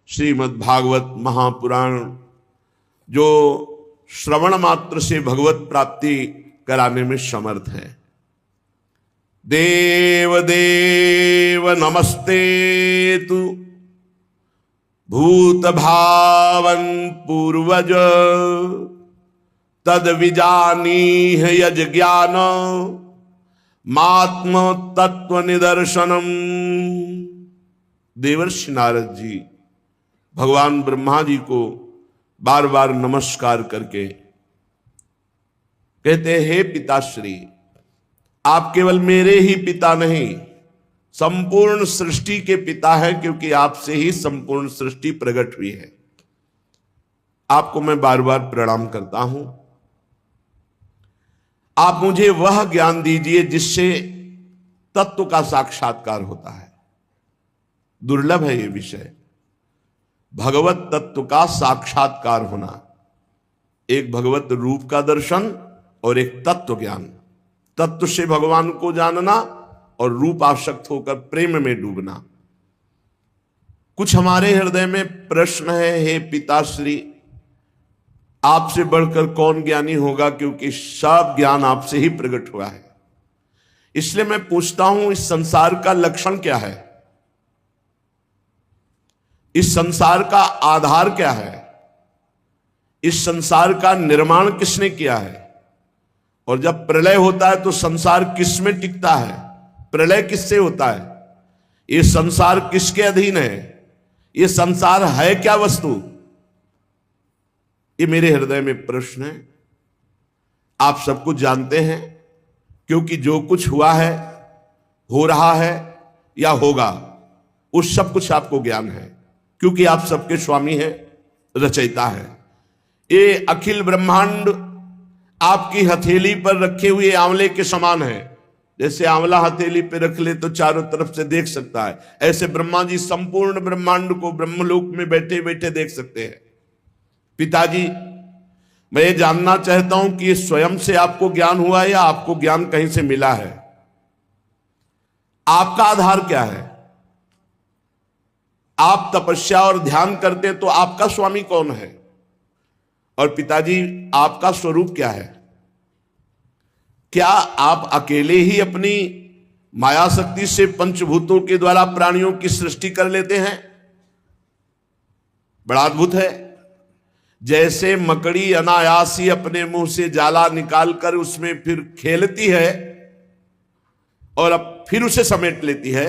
श्रीमद् भागवत महापुराण जो श्रवण मात्र से भगवत प्राप्ति कराने में समर्थ है। देव देव नमस्ते तु भूत भावन पूर्वज तद विजानीह यज ज्ञान मात्म तत्व निदर्शनम। देवर्षि नारद जी भगवान ब्रह्मा जी को बार बार नमस्कार करके कहते हे पिताश्री, आप केवल मेरे ही पिता नहीं, संपूर्ण सृष्टि के पिता हैं, क्योंकि आपसे ही संपूर्ण सृष्टि प्रकट हुई है। आपको मैं बार बार प्रणाम करता हूं। आप मुझे वह ज्ञान दीजिए जिससे तत्व का साक्षात्कार होता है। दुर्लभ है यह विषय, भगवत तत्व का साक्षात्कार होना। एक भगवत रूप का दर्शन और एक तत्व ज्ञान। तत्व से भगवान को जानना और रूप आसक्त होकर प्रेम में डूबना। कुछ हमारे हृदय में प्रश्न है, हे पिताश्री, आपसे बढ़कर कौन ज्ञानी होगा, क्योंकि सब ज्ञान आपसे ही प्रकट हुआ है। इसलिए मैं पूछता हूं, इस संसार का लक्षण क्या है? इस संसार का आधार क्या है? इस संसार का निर्माण किसने किया है? और जब प्रलय होता है तो संसार किस में टिकता है? प्रलय किससे होता है? ये संसार किसके अधीन है? ये संसार है क्या वस्तु? ये मेरे हृदय में प्रश्न है। आप सब कुछ जानते हैं, क्योंकि जो कुछ हुआ है, हो रहा है या होगा, उस सब कुछ आपको ज्ञान है, क्योंकि आप सबके स्वामी हैं, रचयिता है। ये अखिल ब्रह्मांड आपकी हथेली पर रखे हुए आंवले के समान है। जैसे आंवला हथेली पे रख ले तो चारों तरफ से देख सकता है, ऐसे ब्रह्मा जी संपूर्ण ब्रह्मांड को ब्रह्मलोक में बैठे बैठे देख सकते हैं। पिताजी, मैं ये जानना चाहता हूं कि ये स्वयं से आपको ज्ञान हुआ या आपको ज्ञान कहीं से मिला है? आपका आधार क्या है? आप तपस्या और ध्यान करते तो आपका स्वामी कौन है? और पिताजी, आपका स्वरूप क्या है? क्या आप अकेले ही अपनी माया शक्ति से पंचभूतों के द्वारा प्राणियों की सृष्टि कर लेते हैं? बड़ा अद्भुत है। जैसे मकड़ी अनायास ही अपने मुंह से जाला निकालकर उसमें फिर खेलती है और अब फिर उसे समेट लेती है,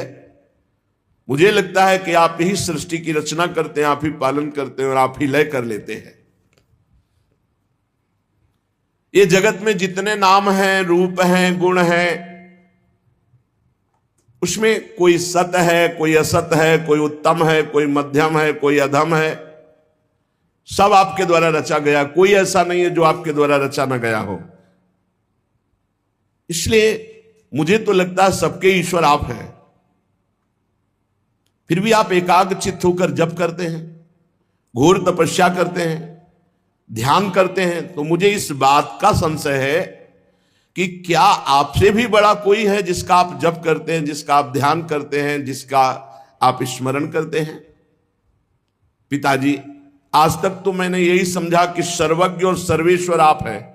मुझे लगता है कि आप ही सृष्टि की रचना करते हैं, आप ही पालन करते हैं और आप ही लय कर लेते हैं। ये जगत में जितने नाम हैं, रूप हैं, गुण हैं, उसमें कोई सत है, कोई असत है, कोई उत्तम है, कोई मध्यम है, कोई अधम है। सब आपके द्वारा रचा गया, कोई ऐसा नहीं है जो आपके द्वारा रचा ना गया हो। इसलिए मुझे तो लगता है सबके ईश्वर आप हैं। फिर भी आप एकाग्रचित्त होकर जप करते हैं, घोर तपस्या करते हैं, ध्यान करते हैं, तो मुझे इस बात का संशय है कि क्या आपसे भी बड़ा कोई है जिसका आप जप करते हैं, जिसका आप ध्यान करते हैं, जिसका आप स्मरण करते हैं? पिताजी, आज तक तो मैंने यही समझा कि सर्वज्ञ और सर्वेश्वर आप हैं।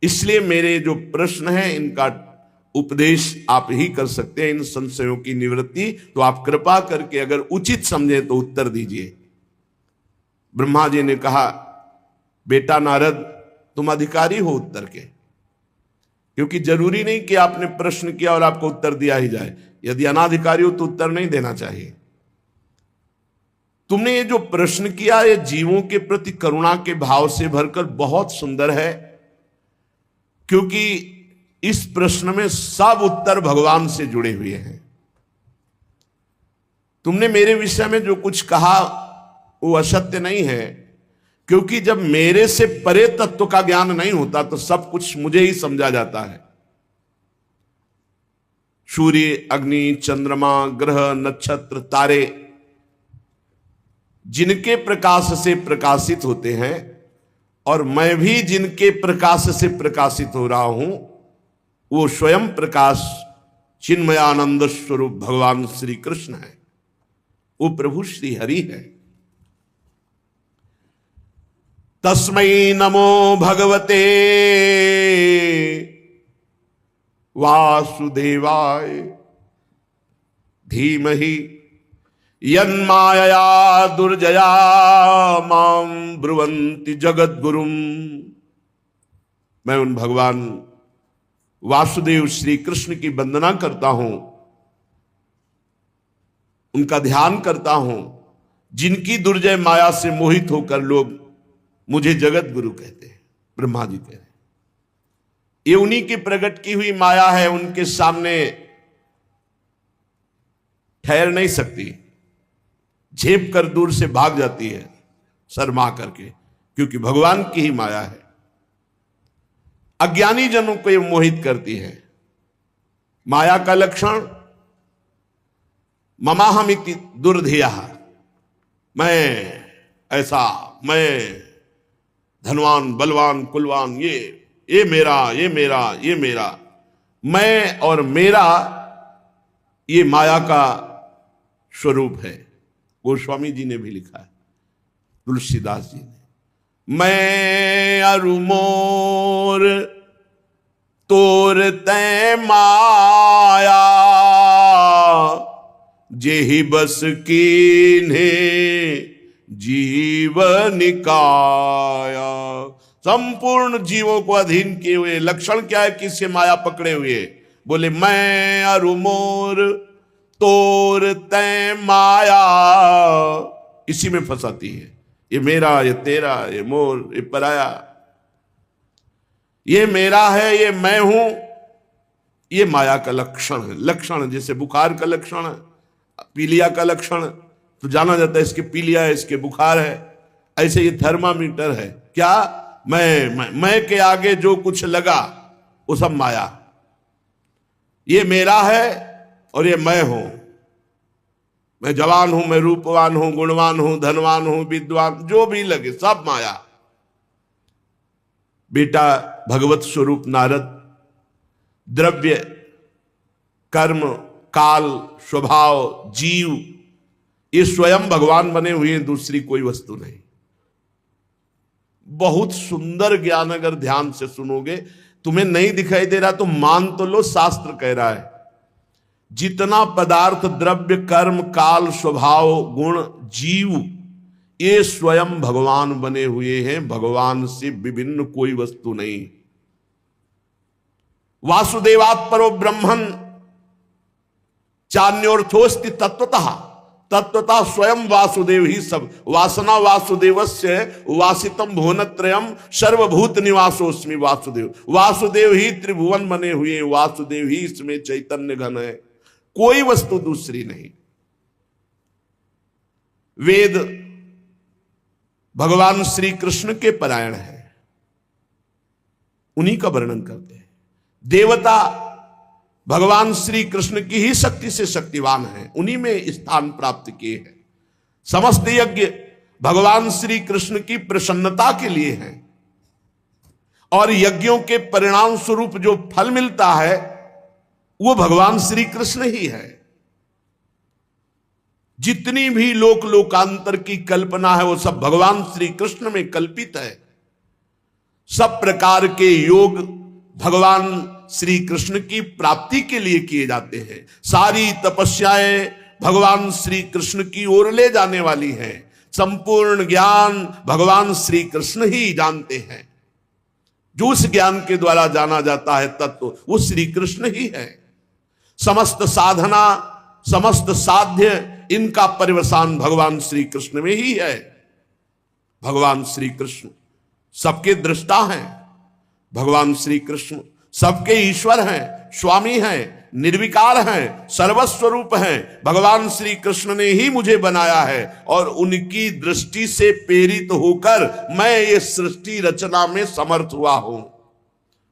इसलिए मेरे जो प्रश्न हैं, इनका उपदेश आप ही कर सकते हैं, इन संशयों की निवृत्ति। तो आप कृपा करके अगर उचित समझे तो उत्तर दीजिए। ब्रह्मा जी ने कहा, बेटा नारद, तुम अधिकारी हो उत्तर के, क्योंकि जरूरी नहीं कि आपने प्रश्न किया और आपको उत्तर दिया ही जाए। यदि अनाधिकारी हो तो उत्तर नहीं देना चाहिए। तुमने ये जो प्रश्न किया, ये जीवों के प्रति करुणा के भाव से भरकर बहुत सुंदर है, क्योंकि इस प्रश्न में सब उत्तर भगवान से जुड़े हुए हैं। तुमने मेरे विषय में जो कुछ कहा वो असत्य नहीं है, क्योंकि जब मेरे से परे तत्व का ज्ञान नहीं होता तो सब कुछ मुझे ही समझा जाता है। सूर्य, अग्नि, चंद्रमा, ग्रह, नक्षत्र, तारे जिनके प्रकाश से प्रकाशित होते हैं, और मैं भी जिनके प्रकाश से प्रकाशित हो रहा हूं, वो स्वयं प्रकाश चिन्मयानंद स्वरूप भगवान श्री कृष्ण है। वो प्रभु श्री हरि है। तस्मै नमो भगवते वासुदेवाय धीमहि यन्मायया दुर्जया मां ब्रुवन्ति जगद्गुरुम। मैं उन भगवान वासुदेव श्री कृष्ण की वंदना करता हूं, उनका ध्यान करता हूं, जिनकी दुर्जय माया से मोहित होकर लोग मुझे जगत गुरु कहते हैं। ब्रह्मा जी कह रहे हैं ये उन्हीं की प्रकट की हुई माया है, उनके सामने ठहर नहीं सकती, झेप कर दूर से भाग जाती है शर्मा करके, क्योंकि भगवान की ही माया है। अज्ञानी जनों को ये मोहित करती है। माया का लक्षण ममाहमिति दुर्धिया, मैं ऐसा, मैं धनवान बलवान कुलवान, ये मेरा, ये मेरा, ये मेरा, मैं और मेरा, ये माया का स्वरूप है। गोस्वामी जी ने भी लिखा है, तुलसीदास जी ने, मैं अरु मोर तोर तै माया जेहि बस कीन्हे जीव निकाया। संपूर्ण जीवों को अधीन किए हुए, लक्षण क्या है किससे माया पकड़े हुए? बोले मैं अरु मोर तोर तै माया, इसी में फंसाती है। ये मेरा, ये तेरा, ये मोर, ये पराया, ये मेरा है, ये मैं हूं, ये माया का लक्षण है। लक्षण जैसे बुखार का लक्षण है, पीलिया का लक्षण तो जाना जाता है इसके पीलिया है, इसके बुखार है। ऐसे ये थर्मामीटर है। क्या? मैं के आगे जो कुछ लगा वो सब माया। ये मेरा है और ये मैं हूं। मैं जवान हूं, मैं रूपवान हूं, गुणवान हूं, धनवान हूं, विद्वान, जो भी लगे सब माया। बेटा भगवत स्वरूप नारद, द्रव्य, कर्म, काल, स्वभाव, जीव, ये स्वयं भगवान बने हुए हैं, दूसरी कोई वस्तु नहीं। बहुत सुंदर ज्ञान अगर ध्यान से सुनोगे, तुम्हें नहीं दिखाई दे रहा तो मान तो लो, शास्त्र कह रहा है जितना पदार्थ, द्रव्य, कर्म, काल, स्वभाव, गुण, जीव, ये स्वयं भगवान बने हुए हैं। भगवान से विभिन्न कोई वस्तु नहीं। वासुदेवात् परो ब्रह्मन् चान्योर्थोस्ति तत्वतः, तत्वतः स्वयं वासुदेव ही सब। वासना वासुदेवस्य वासितम भुवनत्रयम् सर्वभूत निवासोस्मि वासुदेव। वासुदेव ही त्रिभुवन बने हुए, वासुदेव ही इसमें चैतन्य घन है, कोई वस्तु दूसरी नहीं। वेद भगवान श्री कृष्ण के परायण है, उन्हीं का वर्णन करते हैं। देवता भगवान श्री कृष्ण की ही शक्ति से शक्तिवान है, उन्हीं में स्थान प्राप्त किए हैं। समस्त यज्ञ भगवान श्री कृष्ण की प्रसन्नता के लिए हैं, और यज्ञों के परिणाम स्वरूप जो फल मिलता है वो भगवान श्री कृष्ण ही है। जितनी भी लोक लोकांतर की कल्पना है वो सब भगवान श्री कृष्ण में कल्पित है। सब प्रकार के योग भगवान श्री कृष्ण की प्राप्ति के लिए किए जाते हैं। सारी तपस्याएं भगवान श्री कृष्ण की ओर ले जाने वाली हैं। संपूर्ण ज्ञान भगवान श्री कृष्ण ही जानते हैं। जो उस ज्ञान के द्वारा जाना जाता है तत्व, वो श्री कृष्ण ही है। समस्त साधना, समस्त साध्य, इनका परिवसान भगवान श्री कृष्ण में ही है। भगवान श्री कृष्ण सबके दृष्टा हैं। भगवान श्री कृष्ण सबके ईश्वर हैं, स्वामी हैं, निर्विकार हैं, सर्वस्वरूप हैं। भगवान श्री कृष्ण ने ही मुझे बनाया है और उनकी दृष्टि से प्रेरित होकर मैं ये सृष्टि रचना में समर्थ हुआ हूं,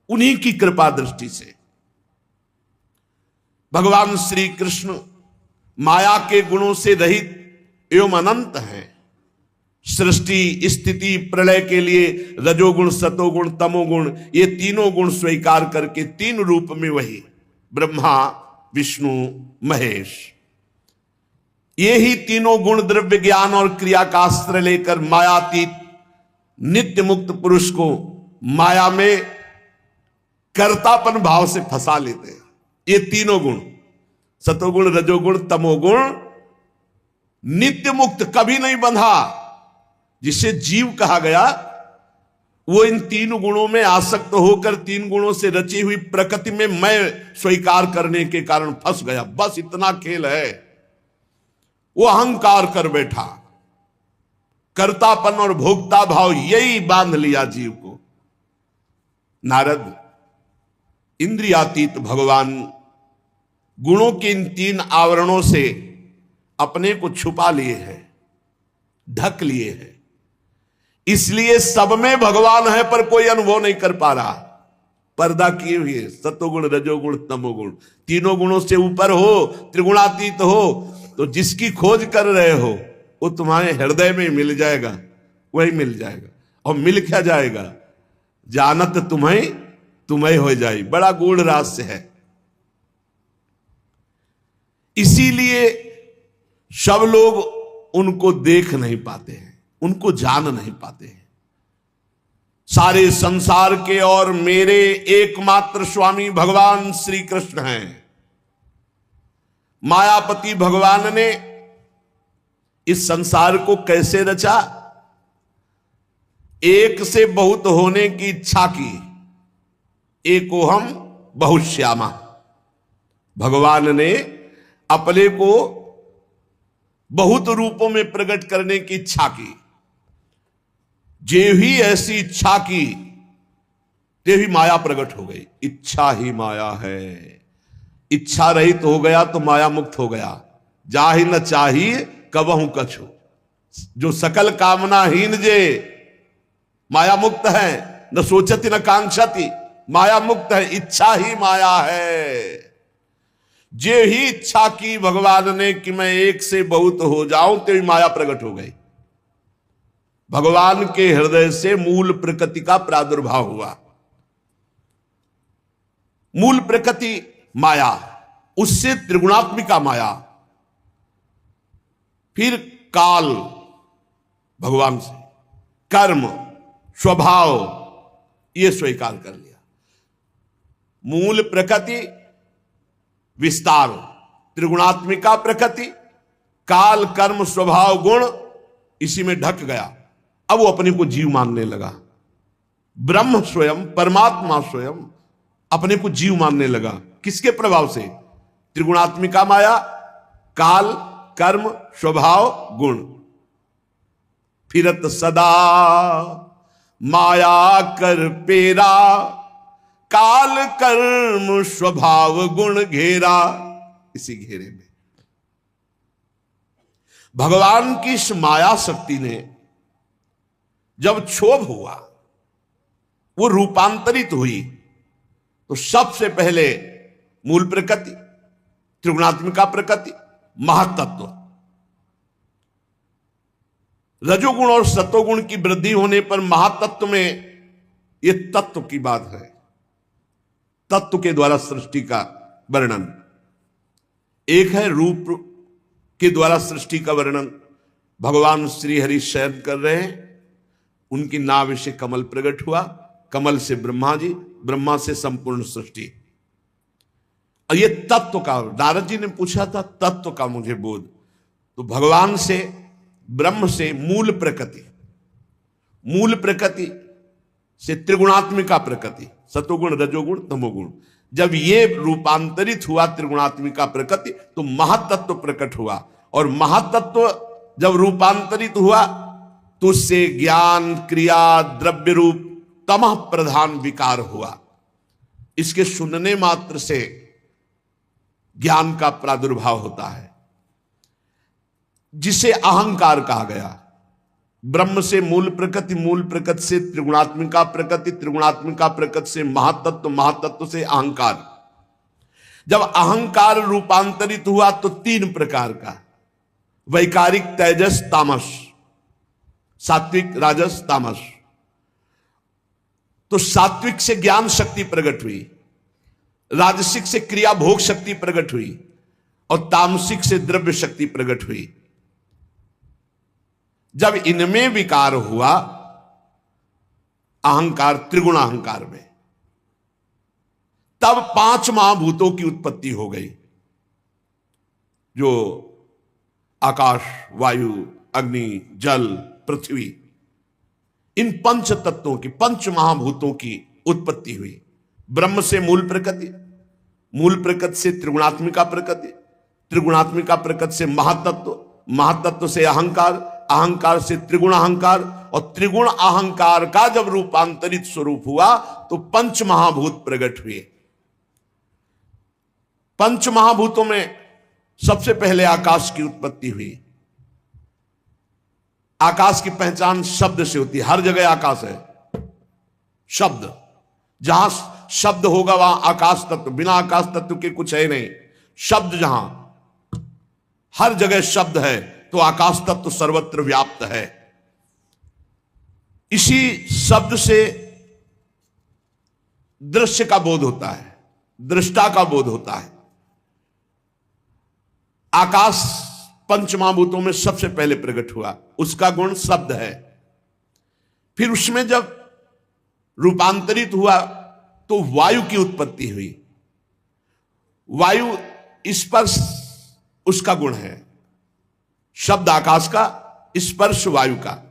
उन्हीं की कृपा दृष्टि से। भगवान श्री कृष्ण माया के गुणों से रहित एवं अनंत हैं। सृष्टि स्थिति प्रलय के लिए रजोगुण, सतोगुण, तमोगुण, ये तीनों गुण स्वीकार करके तीन रूप में वही ब्रह्मा, विष्णु, महेश, ये ही तीनों गुण द्रव्य ज्ञान और क्रिया का अस्त्र लेकर मायातीत नित्य मुक्त पुरुष को माया में कर्तापन भाव से फंसा लेते हैं। ये तीनों गुण, सतोगुण, रजोगुण, तमोगुण, नित्य मुक्त, कभी नहीं बंधा, जिसे जीव कहा गया, वो इन तीन गुणों में आसक्त होकर तीन गुणों से रची हुई प्रकृति में मैं स्वीकार करने के कारण फंस गया। बस इतना खेल है। वो अहंकार कर बैठा, कर्तापन और भोक्ता भाव यही बांध लिया जीव को। नारद इंद्रियातीत भगवान गुणों के इन तीन आवरणों से अपने को छुपा लिए हैं, ढक लिए हैं। इसलिए सब में भगवान है पर कोई अनुभव नहीं कर पा रहा। पर्दा किए हुए सतोगुण, रजोगुण, तमोगुण, तीनों गुणों से ऊपर हो, त्रिगुणातीत हो, तो जिसकी खोज कर रहे हो वो तुम्हारे हृदय में मिल जाएगा, वही मिल जाएगा। और मिल क्या जाएगा? जानत तुम्हें तुम्हें हो जाए। बड़ा गूढ़ रहस्य है। इसीलिए सब लोग उनको देख नहीं पाते हैं, उनको जान नहीं पाते हैं। सारे संसार के और मेरे एकमात्र स्वामी भगवान श्री कृष्ण हैं। मायापति भगवान ने इस संसार को कैसे रचा? एक से बहुत होने की इच्छा की। एकोहम बहुश्यामा। भगवान ने अपने को बहुत रूपों में प्रकट करने की इच्छा की। जे ही ऐसी इच्छा की ते ही माया प्रकट हो गई। इच्छा ही माया है। इच्छा रहित हो गया तो माया मुक्त हो गया। जाहि न चाहिए कबहू कछु। जो सकल कामनाहीन जे माया मुक्त है, न सोचती न कांक्षती, माया मुक्त है। इच्छा ही माया है। जे ही इच्छा की भगवान ने कि मैं एक से बहुत हो जाऊं, तो ही माया प्रकट हो गई। भगवान के हृदय से मूल प्रकृति का प्रादुर्भाव हुआ। मूल प्रकृति माया, उससे त्रिगुणात्मिका माया, फिर काल भगवान से, कर्म, स्वभाव, ये स्वीकार कर लिया। मूल प्रकृति, विस्तार, त्रिगुणात्मिका प्रकृति, काल, कर्म, स्वभाव, गुण, इसी में ढक गया। अब वो अपने को जीव मानने लगा। ब्रह्म स्वयं, परमात्मा स्वयं अपने को जीव मानने लगा। किसके प्रभाव से? त्रिगुणात्मिका माया, काल, कर्म, स्वभाव, गुण। फिरत सदा माया कर पेरा, काल, कर्म, स्वभाव, गुण घेरा। इसी घेरे में भगवान की इस माया शक्ति ने जब क्षोभ हुआ, वो रूपांतरित हुई, तो सबसे पहले मूल प्रकृति, त्रिगुणात्मिका प्रकृति, महातत्व, रजोगुण और सतोगुण की वृद्धि होने पर महातत्व में, ये तत्व की बात है। तत्व के द्वारा सृष्टि का वर्णन। एक है रूप के द्वारा सृष्टि का वर्णन। भगवान श्री हरि शयन कर रहे हैं, उनकी नाभि से कमल प्रकट हुआ, कमल से ब्रह्मा जी, ब्रह्मा से संपूर्ण सृष्टि। और ये तत्व का, नारद जी ने पूछा था तत्व का मुझे बोध, तो भगवान से, ब्रह्म से मूल प्रकृति, मूल प्रकृति से त्रिगुणात्मिका प्रकृति, सतोगुण, रजोगुण, तमोगुण, जब ये रूपांतरित हुआ त्रिगुणात्मिका प्रकृति, तो महातत्व प्रकट हुआ। और महातत्व जब रूपांतरित हुआ तो उससे ज्ञान, क्रिया, द्रव्य रूप तमः प्रधान विकार हुआ। इसके सुनने मात्र से ज्ञान का प्रादुर्भाव होता है, जिसे अहंकार कहा गया। ब्रह्म से मूल प्रकृति, मूल प्रकृति से त्रिगुणात्मिका प्रकृति, त्रिगुणात्मिका प्रकृति से महातत्व, महातत्व से अहंकार। जब अहंकार रूपांतरित हुआ तो तीन प्रकार का, वैकारिक, तेजस, तामस, सात्विक, राजस, तामस। तो सात्विक से ज्ञान शक्ति प्रकट हुई, राजसिक से क्रिया भोग शक्ति प्रकट हुई, और तामसिक से द्रव्य शक्ति प्रकट हुई। जब इनमें विकार हुआ, अहंकार, त्रिगुण अहंकार में, तब 5 महाभूतों की उत्पत्ति हो गई, जो आकाश, वायु, अग्नि, जल, पृथ्वी, इन 5 तत्वों की, 5 महाभूतों की उत्पत्ति हुई। ब्रह्म से मूल प्रकृति, मूल प्रकृति से त्रिगुणात्मिका प्रकृति, त्रिगुणात्मिका प्रकृति से महातत्व, महातत्व से अहंकार, अहंकार से त्रिगुण अहंकार, और त्रिगुण अहंकार का जब रूपांतरित स्वरूप हुआ तो 5 महाभूत प्रकट हुए। 5 महाभूतों में सबसे पहले आकाश की उत्पत्ति हुई। आकाश की पहचान शब्द से होती है, हर जगह आकाश है। शब्द, जहां शब्द होगा वहां आकाश तत्व, बिना आकाश तत्व के कुछ है नहीं। शब्द जहां, हर जगह शब्द है, तो आकाश तत्व सर्वत्र व्याप्त है। इसी शब्द से दृश्य का बोध होता है, दृष्टा का बोध होता है। आकाश 5 महाभूतों में सबसे पहले प्रकट हुआ, उसका गुण शब्द है। फिर उसमें जब रूपांतरित हुआ तो वायु की उत्पत्ति हुई। वायु स्पर्श उसका गुण है, शब्द आकाश का, स्पर्श वायु का।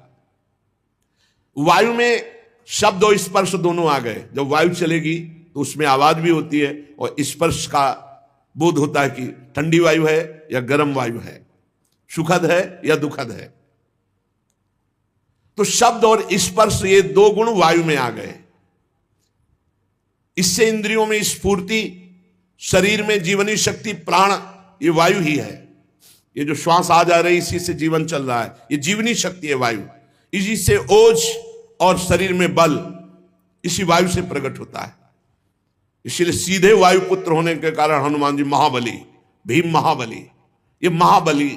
वायु में शब्द और स्पर्श दोनों आ गए। जब वायु चलेगी तो उसमें आवाज भी होती है और स्पर्श का बोध होता है कि ठंडी वायु है या गर्म वायु है, सुखद है या दुखद है। तो शब्द और स्पर्श, ये 2 गुण वायु में आ गए। इससे इंद्रियों में स्फूर्ति, शरीर में जीवनी शक्ति, प्राण, ये वायु ही है। ये जो श्वास आ जा रही, इसी से जीवन चल रहा है, ये जीवनी शक्ति है वायु। इसी से ओज और शरीर में बल इसी वायु से प्रकट होता है। इसलिए सीधे वायु पुत्र होने के कारण हनुमान जी महाबली, भीम महाबली, ये महाबली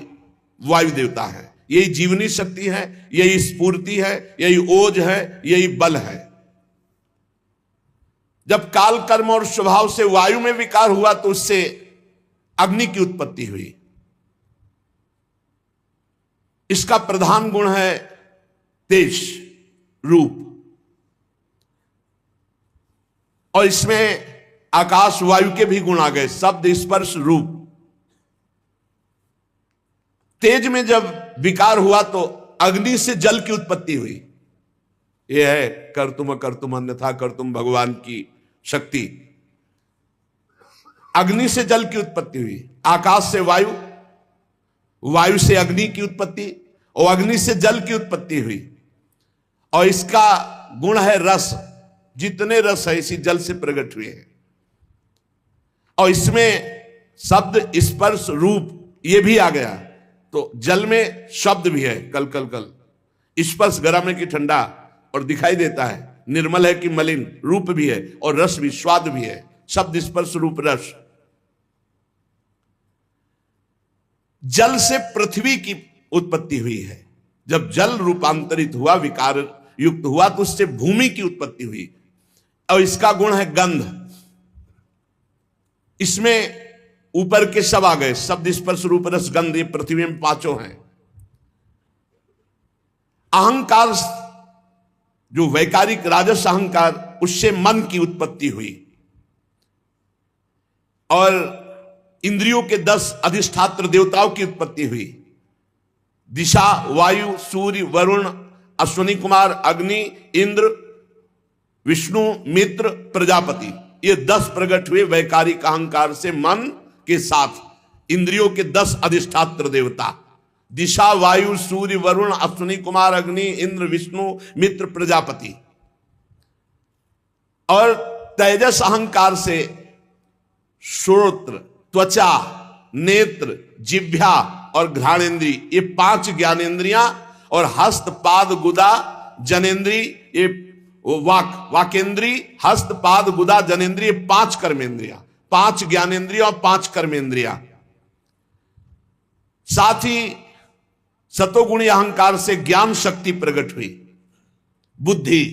वायु देवता है। यही जीवनी शक्ति है, यही स्फूर्ति है, यही ओज है, यही बल है। जब काल, कर्म और स्वभाव से वायु में विकार हुआ तो उससे अग्नि की उत्पत्ति हुई। इसका प्रधान गुण है तेज, रूप, और इसमें आकाश वायु के भी गुण आ गए, शब्द, स्पर्श, रूप। तेज में जब विकार हुआ तो अग्नि से जल की उत्पत्ति हुई। यह है कर्तुम अन्यथा कर्तुम भगवान की शक्ति। अग्नि से जल की उत्पत्ति हुई, आकाश से वायु, वायु से अग्नि की उत्पत्ति, और अग्नि से जल की उत्पत्ति हुई। और इसका गुण है रस, जितने रस है इसी जल से प्रकट हुए हैं। और इसमें शब्द, स्पर्श, रूप ये भी आ गया। तो जल में शब्द भी है, कल कल कल, स्पर्श गर्म है कि ठंडा और दिखाई देता है, निर्मल है कि मलिन, रूप भी है और रस भी, स्वाद भी है। शब्द, स्पर्श, रूप, रस। जल से पृथ्वी की उत्पत्ति हुई है। जब जल रूपांतरित हुआ, विकार युक्त हुआ, तो उससे भूमि की उत्पत्ति हुई। और इसका गुण है गंध। इसमें ऊपर के सब आ गए, शब्द, स्पर्श, रूप, रस, गंध, ये पृथ्वी में 5 हैं। अहंकार, जो वैकारिक राजस अहंकार, उससे मन की उत्पत्ति हुई। और इंद्रियों के 10 अधिष्ठात्र देवताओं की उत्पत्ति हुई। दिशा, वायु, सूर्य, वरुण, अश्विनी कुमार, अग्नि, इंद्र, विष्णु, मित्र, प्रजापति, ये 10 प्रकट हुए वैकारिक अहंकार से मन के साथ। इंद्रियों के 10 अधिष्ठात्र देवता, दिशा, वायु, सूर्य, वरुण, अश्विनी कुमार, अग्नि, इंद्र, विष्णु, मित्र, प्रजापति। और तेजस अहंकार से श्रोत्र, त्वचा, नेत्र, जिह्वा और घ्राणेन्द्री, ये 5 ज्ञानेन्द्रियां, और हस्त, पाद, गुदा, जनेन्द्री, ये वाकेंद्री, हस्त, पाद, गुदा, जनेन्द्री, ये 5 कर्मेंद्रियां, 5 ज्ञानेन्द्रियां और 5 कर्मेंद्रियां। साथ ही सतोगुणी अहंकार से ज्ञान शक्ति प्रकट हुई। बुद्धि,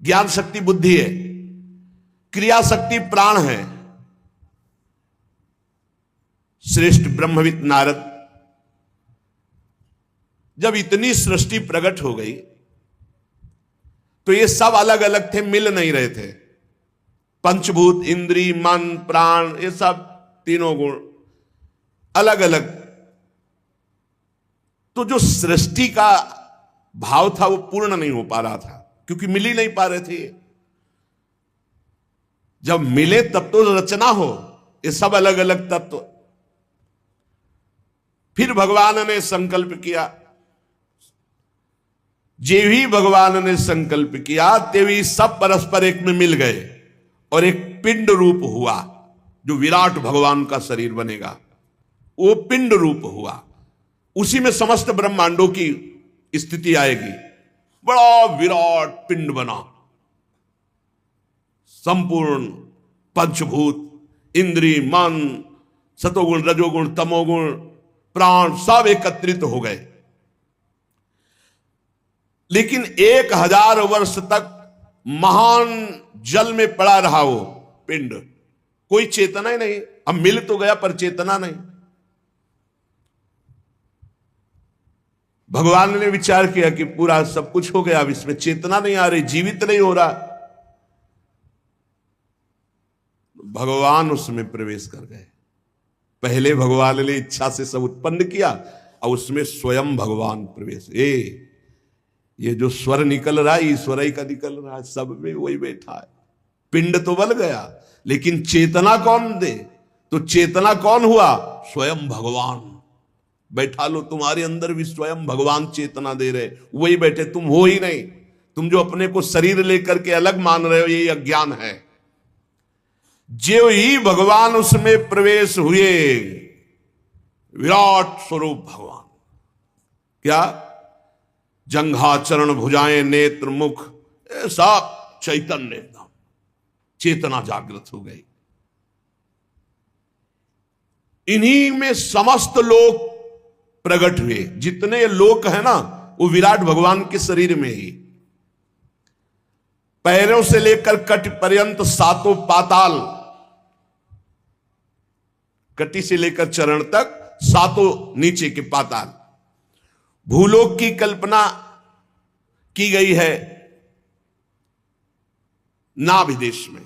ज्ञान शक्ति बुद्धि है, क्रिया शक्ति प्राण है, श्रेष्ठ ब्रह्मविद नारद, जब इतनी सृष्टि प्रकट हो गई तो ये सब अलग अलग थे, मिल नहीं रहे थे। पंचभूत, इंद्री, मन, प्राण, ये सब तीनों गुण अलग अलग। तो जो सृष्टि का भाव था वो पूर्ण नहीं हो पा रहा था, क्योंकि मिल ही नहीं पा रहे थे। जब मिले तब तो रचना हो, ये सब अलग अलग तत्व। फिर भगवान ने संकल्प किया, जे भी भगवान ने संकल्प किया तेवी सब परस्पर एक में मिल गए और एक पिंड रूप हुआ, जो विराट भगवान का शरीर बनेगा। वो पिंड रूप हुआ, उसी में समस्त ब्रह्मांडों की स्थिति आएगी। बड़ा विराट पिंड बना, संपूर्ण पंचभूत, इंद्री, मन, सतोगुण, रजोगुण, तमोगुण, प्राण सब एकत्रित हो गए। लेकिन 1000 वर्ष तक महान जल में पड़ा रहा वो पिंड, कोई चेतना ही नहीं। अब मिल तो गया पर चेतना नहीं। भगवान ने विचार किया कि पूरा सब कुछ हो गया, अब इसमें चेतना नहीं आ रही, जीवित नहीं हो रहा। भगवान उसमें प्रवेश कर गए। पहले भगवान ने इच्छा से सब उत्पन्न किया और उसमें स्वयं भगवान प्रवेश। ये जो स्वर निकल रहा है ईश्वर ही का निकल रहा है, सब में वही बैठा है। पिंड तो बन गया, लेकिन चेतना कौन दे? तो चेतना कौन हुआ? स्वयं भगवान। बैठा लो, तुम्हारे अंदर भी स्वयं भगवान चेतना दे रहे, वही बैठे, तुम हो ही नहीं। तुम जो अपने को शरीर लेकर के अलग मान रहे हो, यही अज्ञान है। जो ही भगवान उसमें प्रवेश हुए, विराट स्वरूप भगवान। क्या? जंघा, चरण, भुजाएं, नेत्र, मुख, सब चैतन्य, एकदम चेतना जागृत हो गई। इन्हीं में समस्त लोक प्रकट हुए। जितने लोक है ना, वो विराट भगवान के शरीर में ही। पैरों से लेकर कट पर्यंत सातों पाताल, कटी से लेकर चरण तक सातों नीचे के पाताल। भूलोक की कल्पना की गई है नाभि देश में।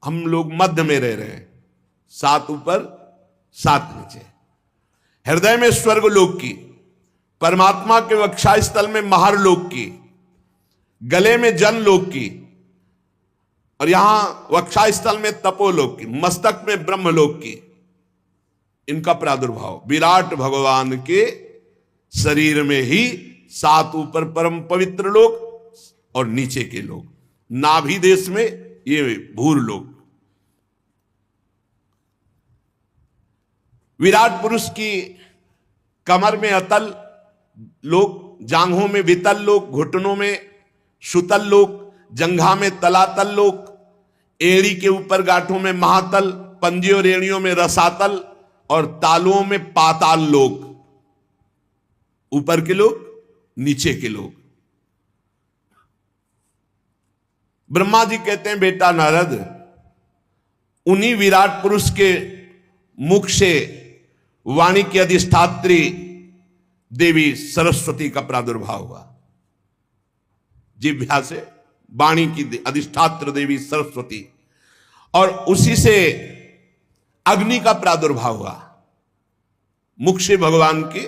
हम लोग मध्य में रह रहे हैं, 7 ऊपर 7 नीचे। हृदय में स्वर्ग लोक की, परमात्मा के वक्षा स्थल में महार लोक की, गले में जन लोक की, और यहां वक्षा स्थल में तपोलोक की, मस्तक में ब्रह्म लोक की। इनका प्रादुर्भाव विराट भगवान के शरीर में ही 7 ऊपर परम पवित्र लोक और नीचे के लोक। नाभि देश में ये भूर लोक। विराट पुरुष की कमर में अतल लोक, जांघों में वितल लोक, घुटनों में सुतल लोक, जंघा में तलातल लोक, एड़ी के ऊपर गांठों में महातल, पंजे और एड़ियों में रसातल और तालुओं में पाताल लोक। ऊपर के लोग, नीचे के लोग। ब्रह्मा जी कहते हैं, बेटा नारद, उन्हीं विराट पुरुष के मुख से वाणी की अधिष्ठात्री देवी सरस्वती का प्रादुर्भाव हुआ। जिह्वा से वाणी की अधिष्ठात्र देवी सरस्वती, और उसी से अग्नि का प्रादुर्भाव हुआ। मुख से भगवान के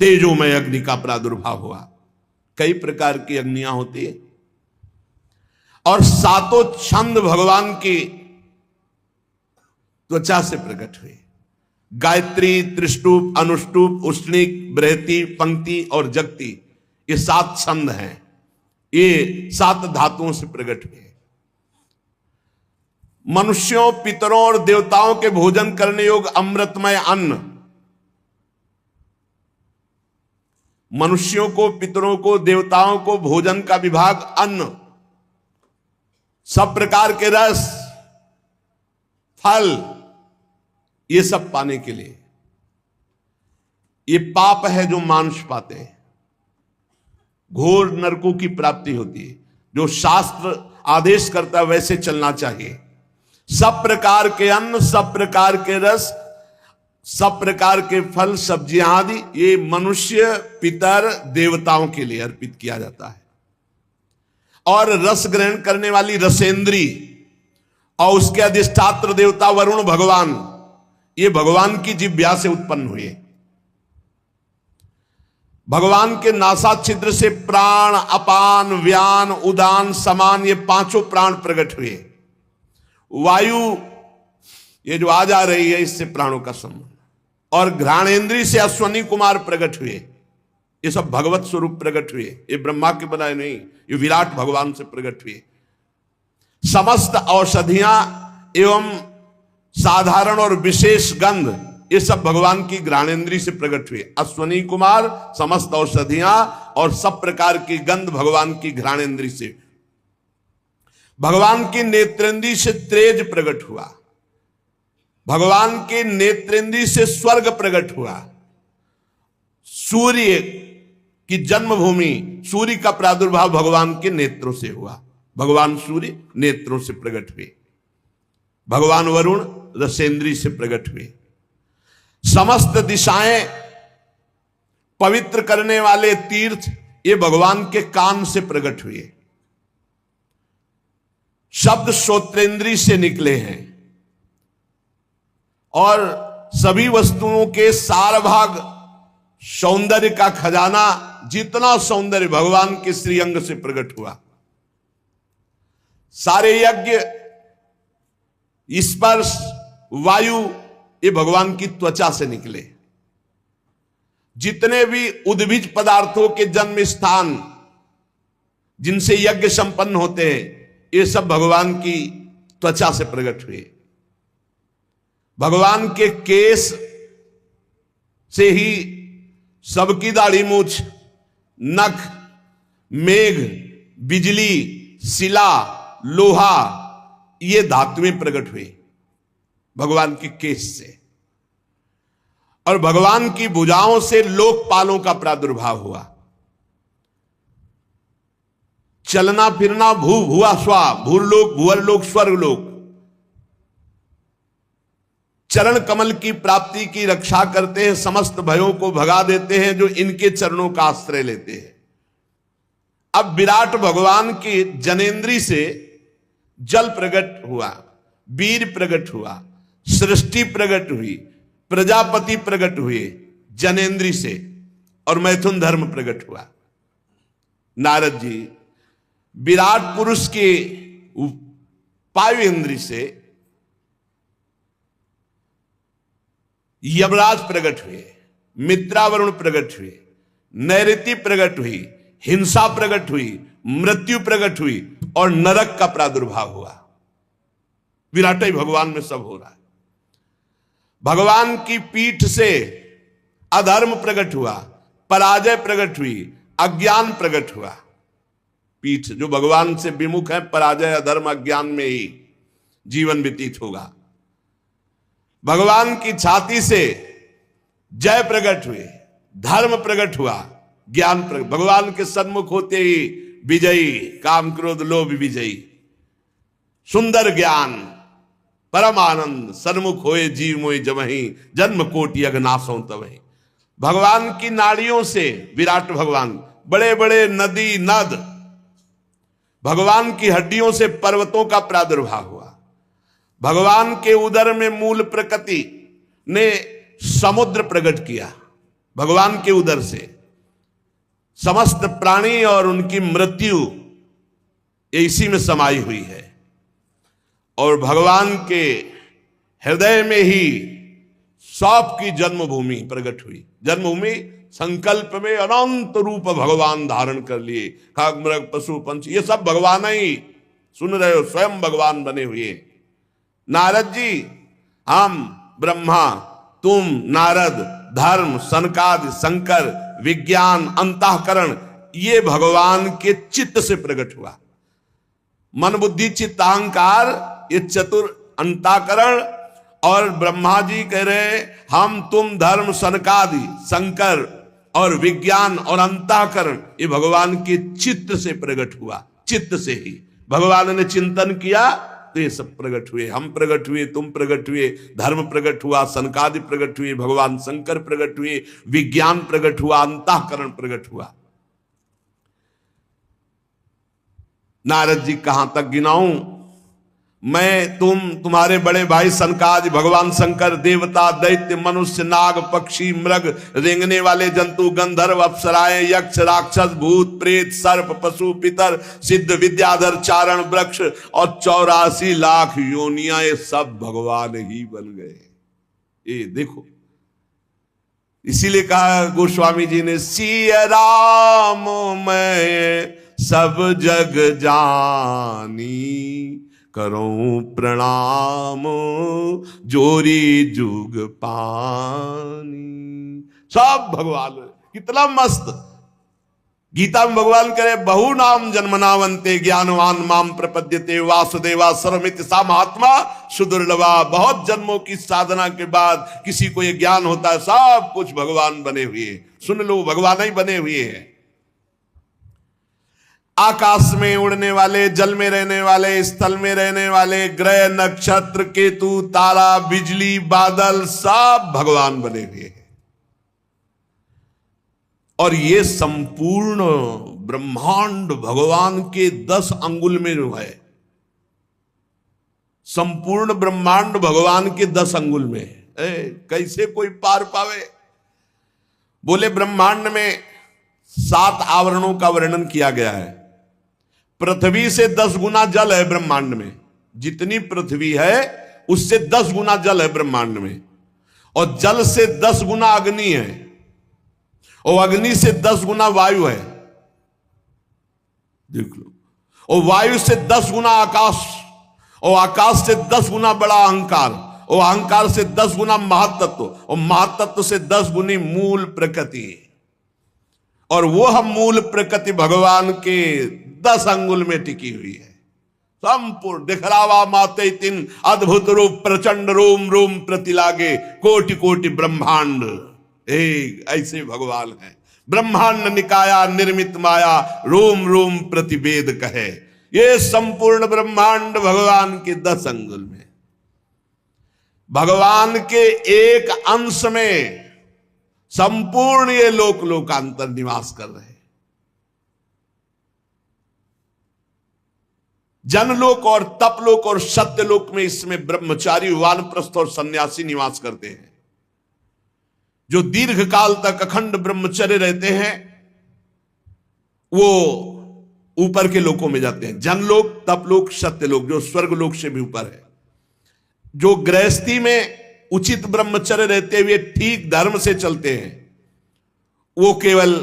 तेजोमय अग्नि का प्रादुर्भाव हुआ। कई प्रकार की अग्नियां होती है, और 7 छंद भगवान की त्वचा से प्रकट हुए। गायत्री, त्रिष्टुप, अनुष्टुप, उष्णिक, बृहति, पंक्ति और जगति, ये 7 छंद हैं। ये 7 धातुओं से प्रकट हुए। मनुष्यों, पितरों और देवताओं के भोजन करने योग्य अमृतमय अन्न, मनुष्यों को, पितरों को, देवताओं को भोजन का विभाग अन्न, सब प्रकार के रस, फल, ये सब पाने के लिए। ये पाप है जो मानुष पाते हैं, घोर नरकों की प्राप्ति होती है। जो शास्त्र आदेश करता है वैसे चलना चाहिए। सब प्रकार के अन्न, सब प्रकार के रस, सब प्रकार के फल सब्जियां आदि ये मनुष्य पितर देवताओं के लिए अर्पित किया जाता है। और रस ग्रहण करने वाली रसेंद्री और उसके अधिष्ठात्र देवता वरुण भगवान, ये भगवान की जिह्वा से उत्पन्न हुए। भगवान के नासा छिद्र से प्राण, अपान, व्यान, उदान, समान ये पांचों प्राण प्रकट हुए। वायु ये जो आ जा रही है इससे प्राणों का संबंध। और घ्राणेन्द्रीय से अश्वनी कुमार प्रकट हुए। ये सब भगवत स्वरूप प्रकट हुए, ये ब्रह्मा के बनाए नहीं, ये विराट भगवान से प्रकट हुए। समस्त औषधियां एवं साधारण और विशेष गंध ये सब भगवान की घ्राणेन्द्रीय से प्रकट हुए। अश्वनी कुमार, समस्त औषधियां और सब प्रकार की गंध भगवान की घ्राणेन्द्रीय से। भगवान की नेत्रेंद्रीय से तेज प्रकट हुआ। भगवान के नेत्रेंद्रीय से स्वर्ग प्रकट हुआ। सूर्य की जन्मभूमि, सूर्य का प्रादुर्भाव भगवान के नेत्रों से हुआ। भगवान सूर्य नेत्रों से प्रकट हुए। भगवान वरुण रसेंद्रीय से प्रकट हुए। समस्त दिशाएं पवित्र करने वाले तीर्थ ये भगवान के कान से प्रकट हुए। शब्द श्रोत्रेंद्रिय से निकले हैं और सभी वस्तुओं के सार भाग सौंदर्य का खजाना, जितना सौंदर्य भगवान के श्रीअंग से प्रकट हुआ। सारे यज्ञ, स्पर्श, वायु ये भगवान की त्वचा से निकले। जितने भी उद्भिज पदार्थों के जन्म स्थान जिनसे यज्ञ संपन्न होते हैं ये सब भगवान की त्वचा से प्रकट हुए। भगवान के केस से ही सबकी दाढ़ी मूछ, नख, मेघ, बिजली, शिला, लोहा ये धातुएं प्रकट हुई भगवान के केस से। और भगवान की भुजाओं से लोकपालों का प्रादुर्भाव हुआ। चलना फिरना भू भुआ स्वा, भूरलोक, भुवरलोक, स्वर्गलोक। चरण कमल की प्राप्ति की रक्षा करते हैं, समस्त भयों को भगा देते हैं जो इनके चरणों का आश्रय लेते हैं। अब विराट भगवान की जनेन्द्री से जल प्रकट हुआ, वीर प्रकट हुआ, सृष्टि प्रकट हुई, प्रजापति प्रकट हुए जनेन्द्री से, और मैथुन धर्म प्रकट हुआ। नारद जी विराट पुरुष के वायु इंद्रिय से यमराज प्रकट हुए, मित्रावरुण प्रकट हुए, नैऋति प्रकट हुई, हिंसा प्रकट हुई, मृत्यु प्रकट हुई और नरक का प्रादुर्भाव हुआ। विराट ही भगवान में सब हो रहा है। भगवान की पीठ से अधर्म प्रकट हुआ, पराजय प्रकट हुई, अज्ञान प्रकट हुआ। पीठ जो भगवान से विमुख है, पराजय, अधर्म, अज्ञान में ही जीवन व्यतीत होगा। भगवान की छाती से जय प्रकट हुए, धर्म प्रकट हुआ, ज्ञान प्रकट। भगवान के सन्मुख होते ही विजयी, काम क्रोध लोभ विजयी, सुंदर ज्ञान, परम आनंद, सन्मुख होए जीव मोहि जमहि, जन्म कोटि अघनासों तवहि। भगवान की नाड़ियों से विराट भगवान, बड़े बड़े नदी नद, भगवान की हड्डियों से पर्वतों का प्रादुर्भाव हुआ। भगवान के उदर में मूल प्रकृति ने समुद्र प्रकट किया। भगवान के उदर से समस्त प्राणी और उनकी मृत्यु इसी में समाई हुई है। और भगवान के हृदय में ही सबकी जन्मभूमि प्रकट हुई। जन्मभूमि संकल्प में अनंत रूप भगवान धारण कर लिए। खाक मृग पशु पंछी ये सब भगवान ही, सुन रहे हो, स्वयं भगवान बने हुए। नारद जी, हम ब्रह्मा, तुम नारद, धर्म, सनकादि, शंकर, विज्ञान, अंतःकरण ये भगवान के चित्त से प्रकट हुआ। मन बुद्धि चित्त अहंकार ये चतुर अंतःकरण। और ब्रह्मा जी कह रहे हम तुम धर्म, सनकादि, शंकर और विज्ञान और अंतःकरण ये भगवान के चित्त से प्रकट हुआ। चित्त से ही भगवान ने चिंतन किया तो ये सब प्रकट हुए, हम प्रकट हुए, तुम प्रकट हुए, धर्म प्रकट हुआ, सनकादि प्रकट हुए, भगवान शंकर प्रकट हुए, विज्ञान प्रकट हुआ, अंतःकरण प्रकट हुआ। नारद जी कहां तक गिनाऊं? मैं, तुम, तुम्हारे बड़े भाई सनकादि, भगवान शंकर, देवता, दैत्य, मनुष्य, नाग, पक्षी, मृग, रेंगने वाले जंतु, गंधर्व, अप्सराएं, यक्ष, राक्षस, भूत, प्रेत, सर्प, पशु, पितर, सिद्ध, विद्याधर, चारण, वृक्ष और 84 लाख योनियां, ये सब भगवान ही बन गए। ये देखो, इसीलिए कहा गोस्वामी जी ने, सिया राम मैं सब जग जानी, करूं प्रणाम जोरी जुग पानी। सब भगवान, कितना मस्त। गीता में भगवान करे, बहु नाम जन्मनावंते ज्ञानवान माम प्रपद्यते वासुदेवा सर्वमिति सा महात्मा सुदुर्लभा। बहुत जन्मों की साधना के बाद किसी को ये ज्ञान होता है, सब कुछ भगवान बने हुए। सुन लो, भगवान ही बने हुए हैं। आकाश में उड़ने वाले, जल में रहने वाले, स्थल में रहने वाले, ग्रह, नक्षत्र, केतु, तारा, बिजली, बादल, सब भगवान बने हुए हैं। और ये संपूर्ण ब्रह्मांड भगवान के 10 अंगुल में जो है, संपूर्ण ब्रह्मांड भगवान के 10 अंगुल में है। कैसे कोई पार पावे? बोले ब्रह्मांड में 7 आवरणों का वर्णन किया गया है। पृथ्वी से 10 गुना जल है ब्रह्मांड में। जितनी पृथ्वी है उससे 10 गुना जल है ब्रह्मांड में, और जल से 10 गुना अग्नि है, और अग्नि से 10 गुना वायु है। देख लो। और वायु से 10 गुना आकाश, और आकाश से 10 गुना बड़ा अहंकार, और अहंकार से 10 गुना महातत्व, और महातत्व से 10 गुनी मूल प्रकृति। और वो हम मूल प्रकृति भगवान के 10 अंगुल में टिकी हुई है। संपूर्ण दिखलावा माते तिन अद्भुत रूप प्रचंड रोम रोम प्रतिलागे कोटि कोटि ब्रह्मांड। ऐसे भगवान है। ब्रह्मांड निकाया निर्मित माया रोम रोम प्रतिवेद कहे। ये संपूर्ण ब्रह्मांड भगवान के 10 अंगुल में, भगवान के एक अंश में संपूर्ण ये लोक लोकांतर निवास कर रहे हैं। जनलोक और तपलोक और सत्यलोक में इसमें ब्रह्मचारी, वानप्रस्थ और सन्यासी निवास करते हैं, जो दीर्घ काल तक अखंड ब्रह्मचर्य रहते हैं। वो ऊपर के लोकों में जाते हैं, जनलोक, तपलोक, सत्यलोक, जो स्वर्गलोक से भी ऊपर है। जो गृहस्थी में उचित ब्रह्मचर्य रहते हुए ठीक धर्म से चलते हैं, वो केवल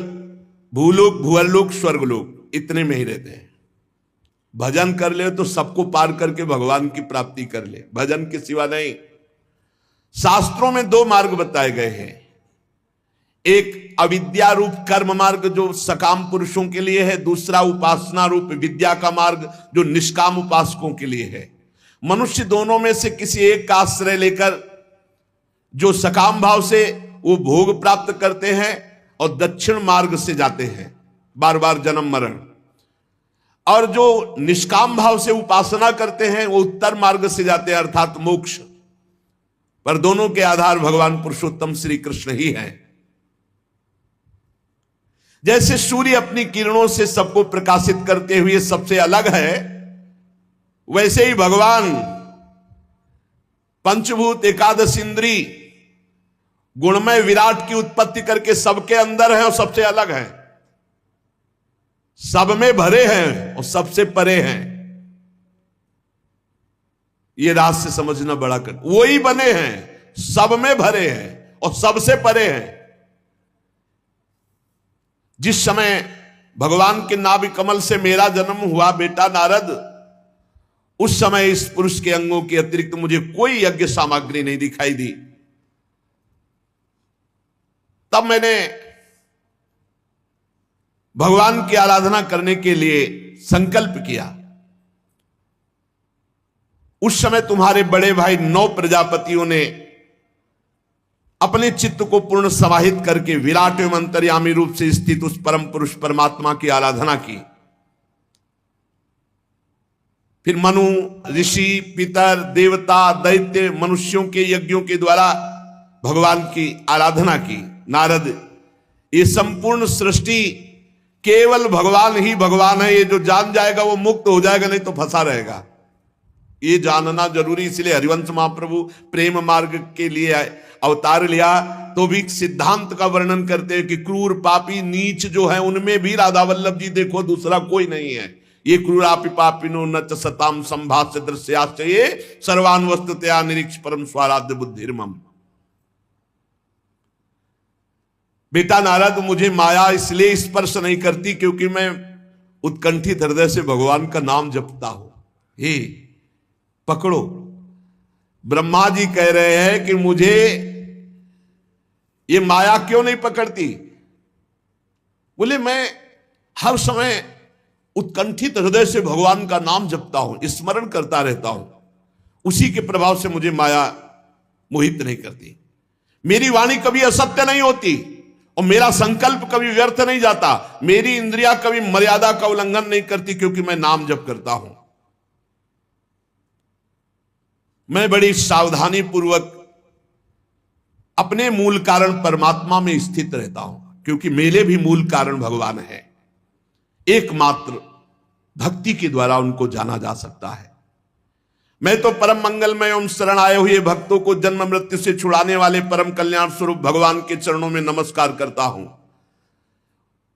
भूलोक, भुवरलोक, स्वर्गलोक इतने में ही रहते हैं। भजन कर ले तो सबको पार करके भगवान की प्राप्ति कर ले, भजन के सिवा नहीं। शास्त्रों में 2 मार्ग बताए गए हैं। एक अविद्या रूप कर्म मार्ग जो सकाम पुरुषों के लिए है, दूसरा उपासना रूप विद्या का मार्ग जो निष्काम उपासकों के लिए है। मनुष्य दोनों में से किसी एक का आश्रय लेकर जो सकाम भाव से वो भोग प्राप्त करते हैं और दक्षिण मार्ग से जाते हैं, बार बार जन्म मरण, और जो निष्काम भाव से उपासना करते हैं वो उत्तर मार्ग से जाते हैं, अर्थात मोक्ष। पर दोनों के आधार भगवान पुरुषोत्तम श्री कृष्ण ही हैं। जैसे सूर्य अपनी किरणों से सबको प्रकाशित करते हुए सबसे अलग है, वैसे ही भगवान पंचभूत एकादश इंद्री गुणमय विराट की उत्पत्ति करके सबके अंदर है और सबसे अलग है। सब में भरे हैं और सबसे परे हैं। ये रहस्य समझना बड़ा कर। वो ही बने हैं, सब में भरे हैं और सबसे परे हैं। जिस समय भगवान के नाभि कमल से मेरा जन्म हुआ बेटा नारद, उस समय इस पुरुष के अंगों के अतिरिक्त मुझे कोई यज्ञ सामग्री नहीं दिखाई दी। तब मैंने भगवान की आराधना करने के लिए संकल्प किया। उस समय तुम्हारे बड़े भाई 9 प्रजापतियों ने अपने चित्त को पूर्ण समाहित करके विराट एवं अंतर्यामी रूप से स्थित उस परम पुरुष परमात्मा की आराधना की। फिर मनु, ऋषि, पितर, देवता, दैत्य, मनुष्यों के यज्ञों के द्वारा भगवान की आराधना की। नारद, ये संपूर्ण सृष्टि केवल भगवान ही भगवान है, ये जो जान जाएगा वो मुक्त हो जाएगा, नहीं तो फंसा रहेगा। ये जानना जरूरी, इसलिए हरिवंश महाप्रभु प्रेम मार्ग के लिए अवतार लिया तो भी सिद्धांत का वर्णन करते हैं कि क्रूर, पापी, नीच जो है उनमें भी राधा वल्लभ जी देखो, दूसरा कोई नहीं है। ये क्रूरापि पापिनो न च सताम संभाष्य दृश्याश्च ये सर्वान वस्तुतया निरीक्ष परम स्वाराध्य बुद्धिर्मम। बेटा नारद, मुझे माया इसलिए स्पर्श नहीं करती क्योंकि मैं उत्कंठित हृदय से भगवान का नाम जपता हूं। हे पकड़ो, ब्रह्मा जी कह रहे हैं कि मुझे ये माया क्यों नहीं पकड़ती? बोले मैं हर समय उत्कंठित हृदय से भगवान का नाम जपता हूं, स्मरण करता रहता हूं, उसी के प्रभाव से मुझे माया मोहित नहीं करती। मेरी वाणी कभी असत्य नहीं होती और मेरा संकल्प कभी व्यर्थ नहीं जाता। मेरी इंद्रियां कभी मर्यादा का उल्लंघन नहीं करती क्योंकि मैं नाम जप करता हूं। मैं बड़ी सावधानी पूर्वक अपने मूल कारण परमात्मा में स्थित रहता हूं क्योंकि मेरे भी मूल कारण भगवान है। एकमात्र भक्ति के द्वारा उनको जाना जा सकता है। मैं तो परम मंगलमय एवं शरण आए हुए भक्तों को जन्म मृत्यु से छुड़ाने वाले परम कल्याण स्वरूप भगवान के चरणों में नमस्कार करता हूं।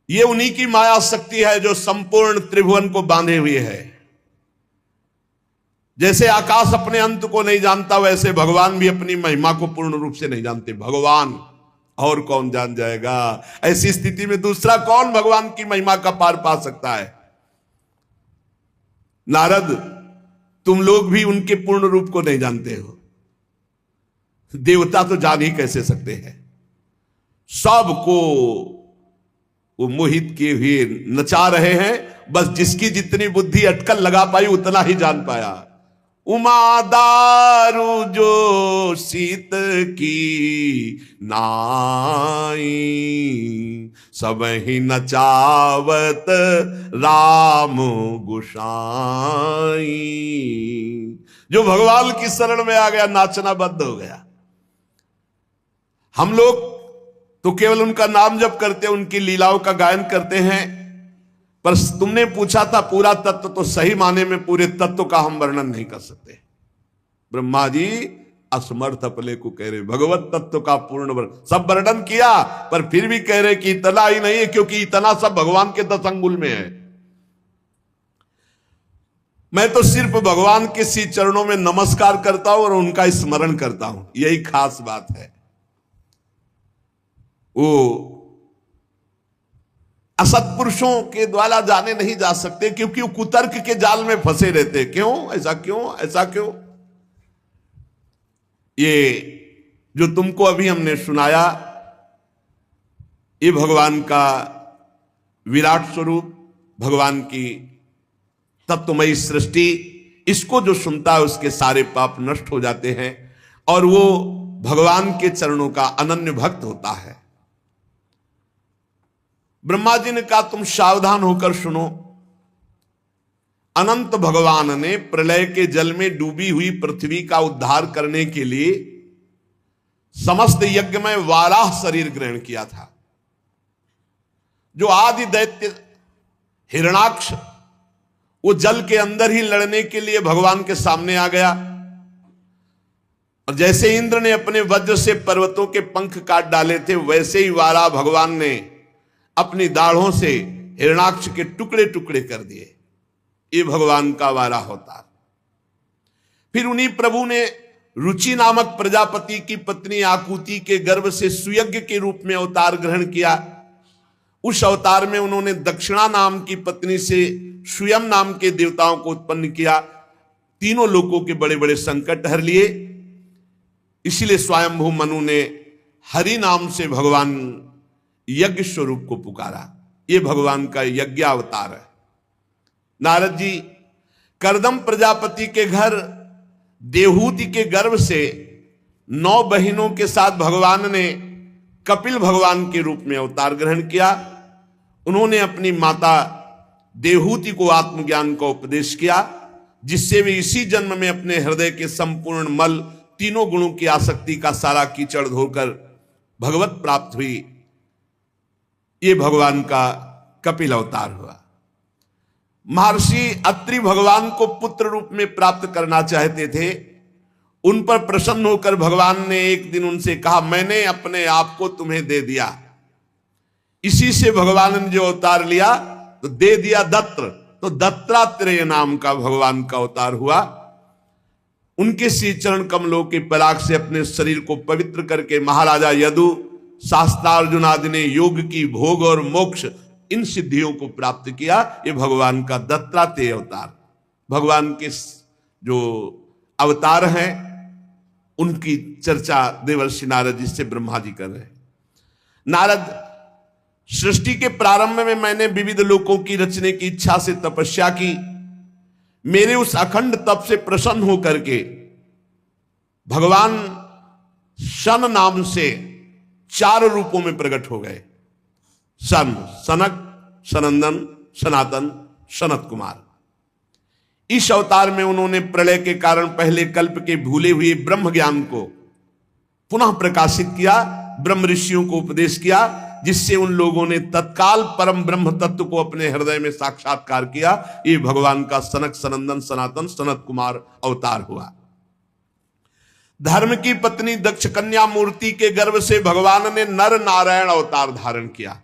ये उन्हीं की माया शक्ति है जो संपूर्ण त्रिभुवन को बांधे हुए है। जैसे आकाश अपने अंत को नहीं जानता, वैसे भगवान भी अपनी महिमा को पूर्ण रूप से नहीं जानते। भगवान और कौन जान जाएगा? ऐसी स्थिति में दूसरा कौन भगवान की महिमा का पार पा सकता है? नारद, तुम लोग भी उनके पूर्ण रूप को नहीं जानते हो। देवता तो जान ही कैसे सकते हैं? सबको वो मोहित किए हुए नचा रहे हैं। बस जिसकी जितनी बुद्धि अटकल लगा पाई उतना ही जान पाया। उमा दारू जो शीत की नाई, सब ही नचावत राम गुसाई। जो भगवान की शरण में आ गया नाचना बंद हो गया। हम लोग तो केवल उनका नाम जप करते हैं, उनकी लीलाओं का गायन करते हैं। पर तुमने पूछा था पूरा तत्व, तो सही माने में पूरे तत्व का हम वर्णन नहीं कर सकते। ब्रह्मा जी असमर्थ अपने को कह रहे, भगवत तत्व का पूर्ण वर्णन सब वर्णन किया, पर फिर भी कह रहे कि इतना ही नहीं है, क्योंकि इतना सब भगवान के 10 अंगुल में है। मैं तो सिर्फ भगवान के श्री चरणों में नमस्कार करता हूं और उनका स्मरण करता हूं, यही खास बात है। वो असत्पुरुषों के द्वारा जाने नहीं जा सकते क्योंकि वो कुतर्क के जाल में फंसे रहते। क्यों ऐसा, क्यों ऐसा, क्यों? ये जो तुमको अभी हमने सुनाया, ये भगवान का विराट स्वरूप, भगवान की तत्वमयी सृष्टि, इसको जो सुनता है उसके सारे पाप नष्ट हो जाते हैं और वो भगवान के चरणों का अनन्य भक्त होता है। ब्रह्मा जी ने कहा तुम सावधान होकर सुनो। अनंत भगवान ने प्रलय के जल में डूबी हुई पृथ्वी का उद्धार करने के लिए समस्त यज्ञ में वाराह शरीर ग्रहण किया था। जो आदि दैत्य हिरणाक्ष, वो जल के अंदर ही लड़ने के लिए भगवान के सामने आ गया। और जैसे इंद्र ने अपने वज्र से पर्वतों के पंख काट डाले थे, वैसे ही वाराह भगवान ने अपनी दाढ़ों से हिरणाक्ष के टुकड़े टुकड़े कर दिए। ये भगवान का वाराह होता। फिर उन्हीं प्रभु ने रुचि नामक प्रजापति की पत्नी आकुति के गर्भ से सुयज्ञ के रूप में अवतार ग्रहण किया। उस अवतार में उन्होंने दक्षिणा नाम की पत्नी से स्वयं नाम के देवताओं को उत्पन्न किया। तीनों लोकों के बड़े बड़े संकट हर लिए। इसीलिए स्वयंभू मनु ने हरि नाम से भगवान यज्ञ स्वरूप को पुकारा। ये भगवान का यज्ञ अवतार है। नारद जी, करदम प्रजापति के घर देहूति के गर्भ से 9 बहिनों के साथ भगवान ने कपिल भगवान के रूप में अवतार ग्रहण किया। उन्होंने अपनी माता देहूति को आत्मज्ञान का उपदेश किया। जिससे वे इसी जन्म में अपने हृदय के संपूर्ण मल, तीनों गुणों की आसक्ति का सारा कीचड़ धोकर भगवत प्राप्त हुई। ये भगवान का कपिल अवतार हुआ। महर्षि अत्रि भगवान को पुत्र रूप में प्राप्त करना चाहते थे। उन पर प्रसन्न होकर भगवान ने एक दिन उनसे कहा, मैंने अपने आप को तुम्हें दे दिया। इसी से भगवान ने जो अवतार लिया तो दे दिया दत्त, तो दत्तात्रेय नाम का भगवान का अवतार हुआ। उनके श्री चरण कमलों के पराग से अपने शरीर को पवित्र करके महाराजा यदु, शास्त्रार्जुन आदि ने योग की भोग और मोक्ष इन सिद्धियों को प्राप्त किया। ये भगवान का दत्तात्रेय अवतार। भगवान के जो अवतार हैं उनकी चर्चा देवर्षि नारद जी से ब्रह्मा जी कर रहे हैं। नारद, सृष्टि के प्रारंभ में मैंने विविध लोकों की रचने की इच्छा से तपस्या की। मेरे उस अखंड तप से प्रसन्न होकर के भगवान शन नाम से 4 रूपों में प्रकट हो गए। सन, सनक, सनंदन, सनातन, सनत कुमार। इस अवतार में उन्होंने प्रलय के कारण पहले कल्प के भूले हुए ब्रह्म ज्ञान को पुनः प्रकाशित किया, ब्रह्म ऋषियों को उपदेश किया, जिससे उन लोगों ने तत्काल परम ब्रह्म तत्व को अपने हृदय में साक्षात्कार किया। ये भगवान का सनक, सनंदन, सनातन, सनत कुमार अवतार हुआ। धर्म की पत्नी दक्ष कन्या मूर्ति के गर्भ से भगवान ने नर नारायण अवतार धारण किया।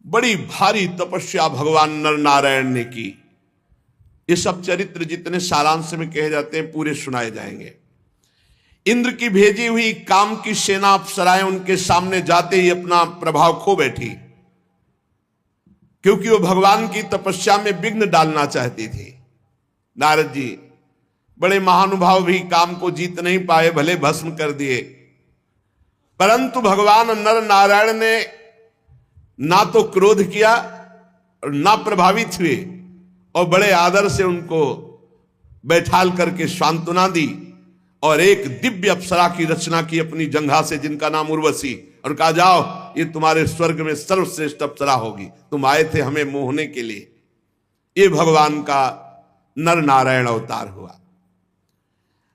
बड़ी भारी तपस्या भगवान नर नारायण ने की। ये सब चरित्र जितने सारांश में कहे जाते हैं पूरे सुनाए जाएंगे। इंद्र की भेजी हुई काम की सेना अप्सराएं उनके सामने जाते ही अपना प्रभाव खो बैठी, क्योंकि वो भगवान की तपस्या में विघ्न डालना चाहती थी। नारद जी बड़े महानुभाव भी काम को जीत नहीं पाए, भले भस्म कर दिए, परंतु भगवान नर नारायण ने ना तो क्रोध किया और ना प्रभावित हुए, और बड़े आदर से उनको बैठाल करके सांत्वना दी और एक दिव्य अप्सरा की रचना की अपनी जंघा से, जिनका नाम उर्वशी, और कहा जाओ ये तुम्हारे स्वर्ग में सर्वश्रेष्ठ अप्सरा होगी, तुम आए थे हमें मोहने के लिए। ये भगवान का नर नारायण अवतार हुआ।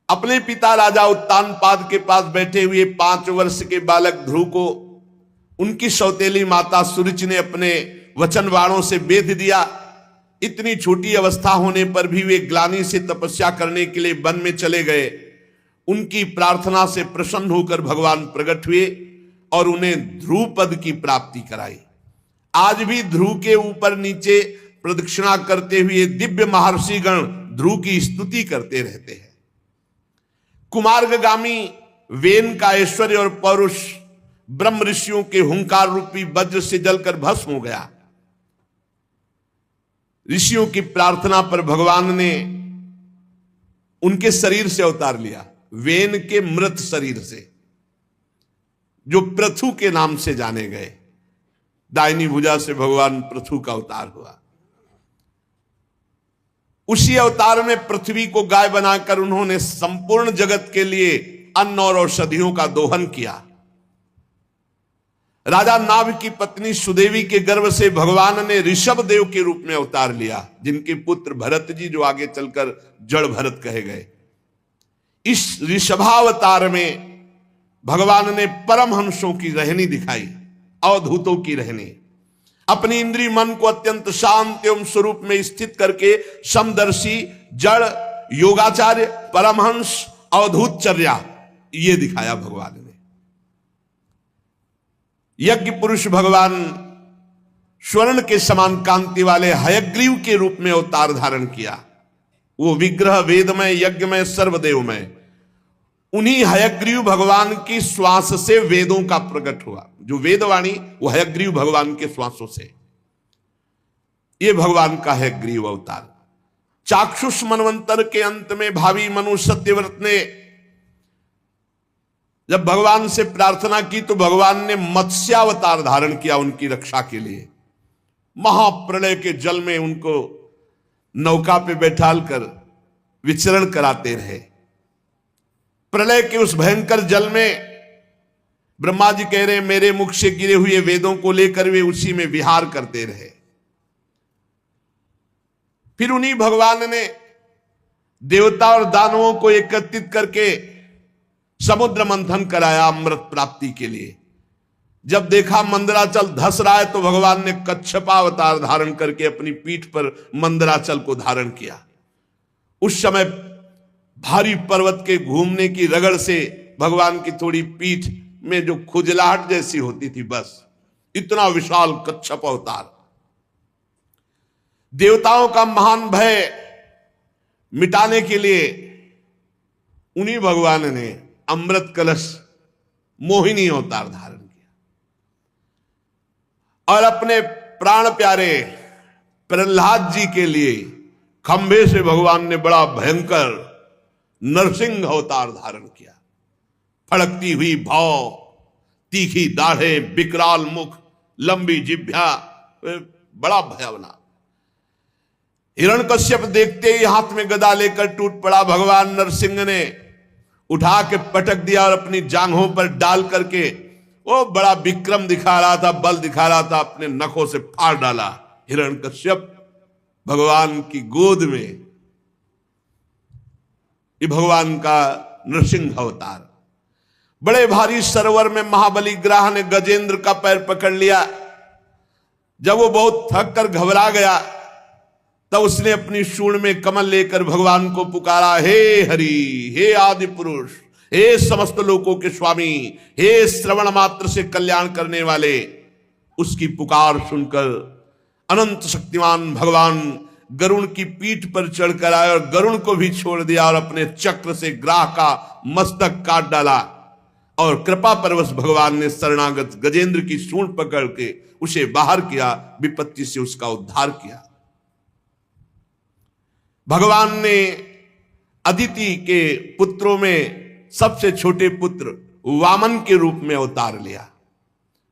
अपने पिता राजा उत्तानपाद के पास बैठे हुए 5 वर्ष के बालक ध्रुव को उनकी सौतेली माता सुरुचि ने अपने वचन बाणों से बेध दिया। इतनी छोटी अवस्था होने पर भी वे ग्लानि से तपस्या करने के लिए वन में चले गए। उनकी प्रार्थना से प्रसन्न होकर भगवान प्रकट हुए और उन्हें ध्रुव पद की प्राप्ति कराई। आज भी ध्रुव के ऊपर नीचे प्रदक्षिणा करते हुए दिव्य महर्षिगण ध्रुव की स्तुति करते रहते हैं। कुमार्गामी वेन का ऐश्वर्य और पौरुष ब्रह्म ऋषियों के हुंकार रूपी वज्र से जलकर भस्म हो गया। ऋषियों की प्रार्थना पर भगवान ने उनके शरीर से अवतार लिया, वेन के मृत शरीर से, जो पृथु के नाम से जाने गए। दाहिनी भुजा से भगवान पृथु का अवतार हुआ। उसी अवतार में पृथ्वी को गाय बनाकर उन्होंने संपूर्ण जगत के लिए अन्न और औषधियों का दोहन किया। राजा नाभ की पत्नी सुदेवी के गर्भ से भगवान ने ऋषभ देव के रूप में अवतार लिया, जिनके पुत्र भरत जी, जो आगे चलकर जड़ भरत कहे गए। इस ऋषभावतार में भगवान ने परमहंसों की रहनी दिखाई, अवधूतों की रहनी। अपनी इंद्रिय मन को अत्यंत शांत एवं स्वरूप में स्थित करके समदर्शी, जड़, योगाचार्य, परमहंस, अवधूतचर्या, ये दिखाया भगवान ने। यज्ञ पुरुष भगवान स्वर्ण के समान कांति वाले हयग्रीव के रूप में अवतार धारण किया। वो विग्रह वेदमय, यज्ञमय, सर्वदेवमय। उन्हीं हयग्रीव भगवान की श्वास से वेदों का प्रकट हुआ। जो वेदवाणी वो हयग्रीव भगवान के श्वासों से। ये भगवान का हयग्रीव अवतार। चाक्षुष मनवंतर के अंत में भावी मनु सत्यव्रत ने जब भगवान से प्रार्थना की तो भगवान ने मत्स्यावतार धारण किया उनकी रक्षा के लिए। महाप्रलय के जल में उनको नौका पे बैठाल कर विचरण कराते रहे। प्रलय के उस भयंकर जल में ब्रह्मा जी कह रहे मेरे मुख से गिरे हुए वेदों को लेकर वे उसी में विहार करते रहे। फिर उन्हीं भगवान ने देवता और दानवों को एकत्रित करके समुद्र मंथन कराया अमृत प्राप्ति के लिए। जब देखा मंदराचल धस रहा है तो भगवान ने कच्छपा अवतार धारण करके अपनी पीठ पर मंदराचल को धारण किया। उस समय भारी पर्वत के घूमने की रगड़ से भगवान की थोड़ी पीठ में जो खुजलाहट जैसी होती थी, बस इतना विशाल कच्छप अवतार। देवताओं का महान भय मिटाने के लिए उन्हीं भगवान ने अमृत कलश मोहिनी अवतार धारण किया और अपने प्राण प्यारे प्रहलाद जी के लिए खंभे से भगवान ने बड़ा भयंकर नरसिंह अवतार धारण किया। फड़कती हुई भौं, तीखी दाढ़ें, विकराल मुख, लंबी जिह्वा, बड़ा भयावना। हिरण्यकश्यप देखते ही हाथ में गदा लेकर टूट पड़ा। भगवान नरसिंह ने उठा के पटक दिया और अपनी जांघों पर डाल करके वो बड़ा विक्रम दिखा रहा था, बल दिखा रहा था, अपने नखों से फाड़ डाला हिरण्यकश्यप भगवान की गोद में। ये भगवान का नरसिंह अवतार। बड़े भारी सरोवर में महाबली ग्राह ने गजेंद्र का पैर पकड़ लिया। जब वो बहुत थक कर घबरा गया तब उसने अपनी सूंड में कमल लेकर भगवान को पुकारा, हे हरि, हे आदि पुरुष, हे समस्त लोकों के स्वामी, हे श्रवण मात्र से कल्याण करने वाले। उसकी पुकार सुनकर अनंत शक्तिमान भगवान गरुण की पीठ पर चढ़कर आए और गरुण को भी छोड़ दिया और अपने चक्र से ग्राह का मस्तक काट डाला। और कृपा परवश भगवान ने शरणागत गजेंद्र की सूंड पकड़ के उसे बाहर किया, विपत्ति से उसका उद्धार किया। भगवान ने अदिति के पुत्रों में सबसे छोटे पुत्र वामन के रूप में अवतार लिया,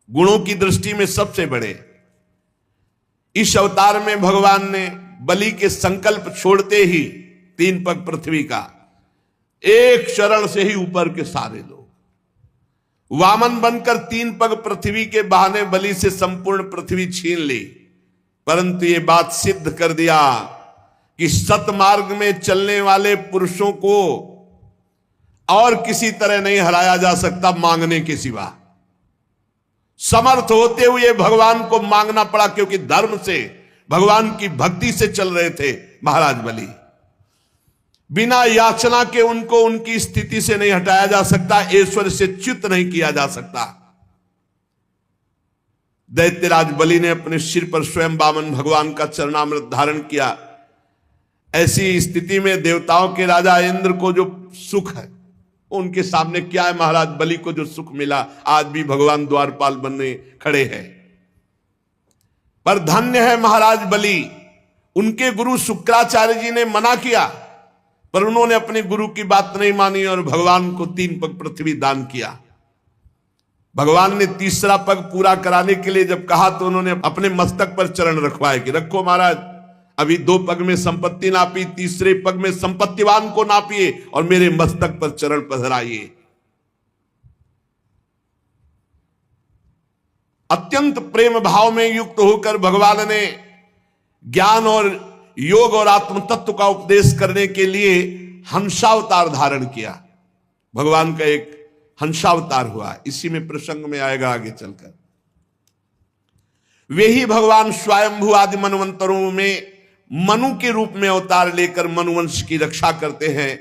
गुणों की दृष्टि में सबसे बड़े। इस अवतार में भगवान ने बलि के संकल्प छोड़ते ही 3 पग पृथ्वी का, एक शरण से ही ऊपर के सारे लोग। वामन बनकर 3 पग पृथ्वी के बहाने बलि से संपूर्ण पृथ्वी छीन ली, परंतु ये बात सिद्ध कर दिया कि सतमार्ग में चलने वाले पुरुषों को और किसी तरह नहीं हराया जा सकता मांगने के सिवा। समर्थ होते हुए भगवान को मांगना पड़ा, क्योंकि धर्म से, भगवान की भक्ति से चल रहे थे महाराज बलि। बिना याचना के उनको उनकी स्थिति से नहीं हटाया जा सकता, ऐश्वर्य से च्युत नहीं किया जा सकता। दैत्यराज बलि ने अपने सिर पर स्वयं वामन भगवान का चरणामृत धारण किया। ऐसी स्थिति में देवताओं के राजा इंद्र को जो सुख है, उनके सामने क्या है? महाराज बलि को जो सुख मिला, आज भी भगवान द्वारपाल बनने खड़े हैं। पर धन्य है महाराज बलि, उनके गुरु शुक्राचार्य जी ने मना किया, पर उन्होंने अपने गुरु की बात नहीं मानी और भगवान को 3 पग पृथ्वी दान किया। भगवान ने 3रा पग पूरा कराने के लिए जब कहा तो उन्होंने अपने मस्तक पर चरण रखवाए कि रखो महाराज, अभी 2 पग में संपत्ति नापी, 3रे पग में संपत्तिवान को नापिए और मेरे मस्तक पर चरण पधराइए। अत्यंत प्रेम भाव में युक्त होकर भगवान ने ज्ञान और योग और आत्म तत्व का उपदेश करने के लिए हंसावतार धारण किया। भगवान का एक हंसावतार हुआ, इसी में प्रसंग में आएगा आगे चलकर। वे ही भगवान स्वयंभू आदि मनवंतरों में मनु के रूप में अवतार लेकर मनुवंश की रक्षा करते हैं।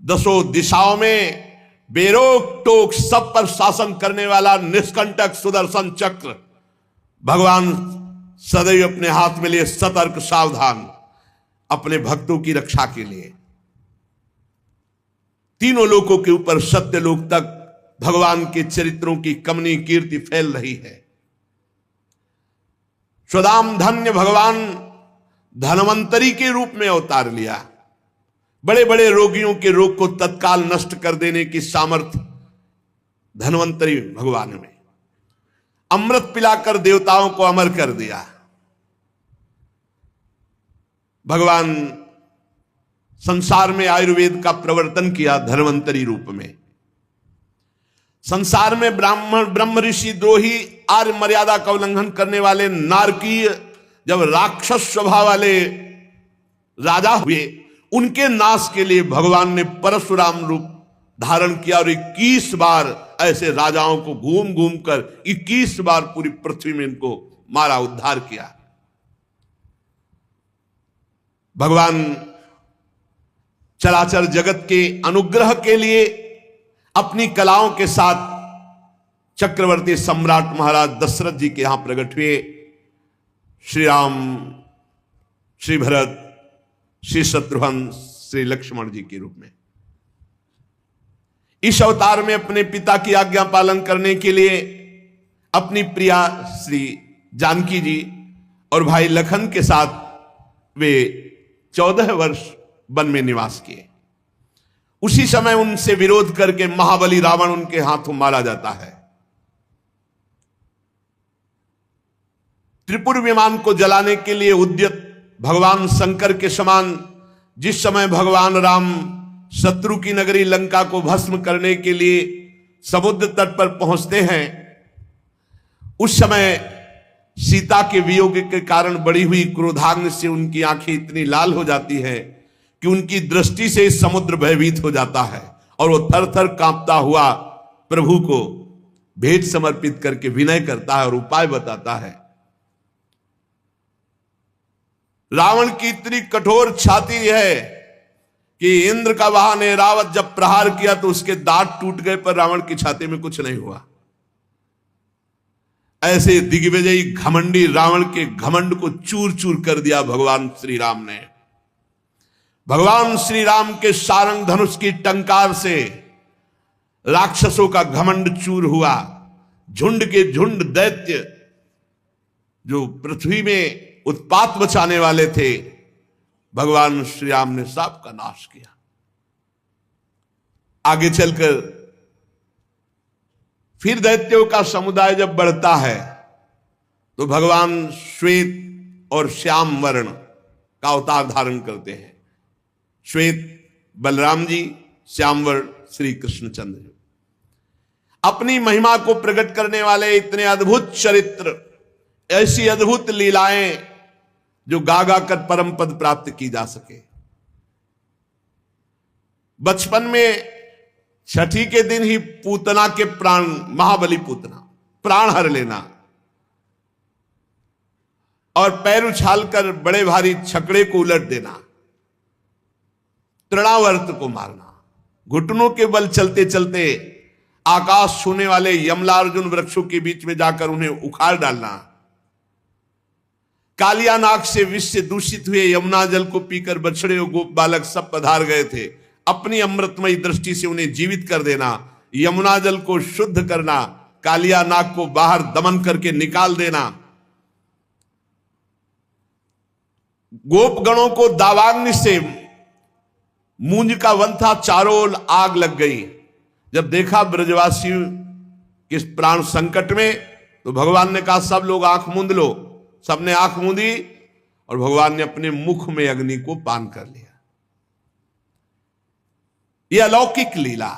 10 दिशाओं में बेरोक टोक सब पर शासन करने वाला निष्कंटक सुदर्शन चक्र भगवान सदैव अपने हाथ में लिए सतर्क सावधान अपने भक्तों की रक्षा के लिए। तीनों लोकों के ऊपर सत्य लोक तक भगवान के चरित्रों की कमनी कीर्ति फैल रही है। स्वदाम धन्य भगवान धनवंतरी के रूप में अवतार लिया। बड़े बड़े रोगियों के रोग को तत्काल नष्ट कर देने की सामर्थ्य धनवंतरी भगवान में। अमृत पिलाकर देवताओं को अमर कर दिया। भगवान संसार में आयुर्वेद का प्रवर्तन किया धन्वंतरी रूप में। संसार में ब्रह्म ऋषि द्रोही आर्य मर्यादा का उल्लंघन करने वाले नारकीय, जब राक्षस स्वभाव वाले राजा हुए, उनके नाश के लिए भगवान ने परशुराम रूप धारण किया और 21 बार ऐसे राजाओं को घूम घूम कर 21 बार पूरी पृथ्वी में इनको मारा, उद्धार किया। भगवान चराचर जगत के अनुग्रह के लिए अपनी कलाओं के साथ चक्रवर्ती सम्राट महाराज दशरथ जी के यहां प्रकट हुए। श्री राम, श्री भरत, श्री शत्रुघ्न, श्री लक्ष्मण जी के रूप में इस अवतार में अपने पिता की आज्ञा पालन करने के लिए अपनी प्रिया श्री जानकी जी और भाई लखन के साथ वे 14 वर्ष वन में निवास किए। उसी समय उनसे विरोध करके महाबली रावण उनके हाथों मारा जाता है। त्रिपुर विमान को जलाने के लिए उद्यत भगवान शंकर के समान जिस समय भगवान राम शत्रु की नगरी लंका को भस्म करने के लिए समुद्र तट पर पहुंचते हैं, उस समय सीता के वियोग के कारण बढ़ी हुई क्रोधाग्नि से उनकी आंखें इतनी लाल हो जाती है कि उनकी दृष्टि से समुद्र भयभीत हो जाता है और वो थर थर कांपता हुआ प्रभु को भेंट समर्पित करके विनय करता है और उपाय बताता है। रावण की इतनी कठोर छाती है कि इंद्र का वाहन ऐरावत जब प्रहार किया तो उसके दांत टूट गए, पर रावण की छाती में कुछ नहीं हुआ। ऐसे दिग्विजयी घमंडी रावण के घमंड को चूर चूर कर दिया भगवान श्री राम ने। भगवान श्री राम के सारंग धनुष की टंकार से राक्षसों का घमंड चूर हुआ। झुंड के झुंड दैत्य जो पृथ्वी में उत्पात मचाने वाले थे, भगवान श्री राम ने सबका नाश किया। आगे चलकर फिर दैत्यों का समुदाय जब बढ़ता है तो भगवान श्वेत और श्याम वर्ण का अवतार धारण करते हैं। श्वेत बलराम जी, श्याम वर्ण श्री कृष्णचंद्र जी। अपनी महिमा को प्रकट करने वाले इतने अद्भुत चरित्र, ऐसी अद्भुत लीलाएं जो गा गा कर परम पद प्राप्त की जा सके। बचपन में छठी के दिन ही पूतना के प्राण, महाबली पूतना प्राण हर लेना और पैर उछालकर बड़े भारी छकड़े को उलट देना, तृणावर्त को मारना, घुटनों के बल चलते चलते आकाश छूने वाले यमलार्जुन वृक्षों के बीच में जाकर उन्हें उखाड़ डालना, कालिया नाग से विष से दूषित हुए यमुना जल को पीकर बछड़े और गोप बालक सब पधार गए थे, अपनी अमृतमयी दृष्टि से उन्हें जीवित कर देना, यमुना जल को शुद्ध करना, कालिया नाग को बाहर दमन करके निकाल देना, गोपगणों को दावाग्नि से मूंज का वन था, चारों ओर आग लग गई। जब देखा ब्रजवासी किस प्राण संकट में, तो भगवान ने कहा सब लोग आंख मूंद लो। सबने आंख मूंदी और भगवान ने अपने मुख में अग्नि को पान कर लिया। यह अलौकिक लीला,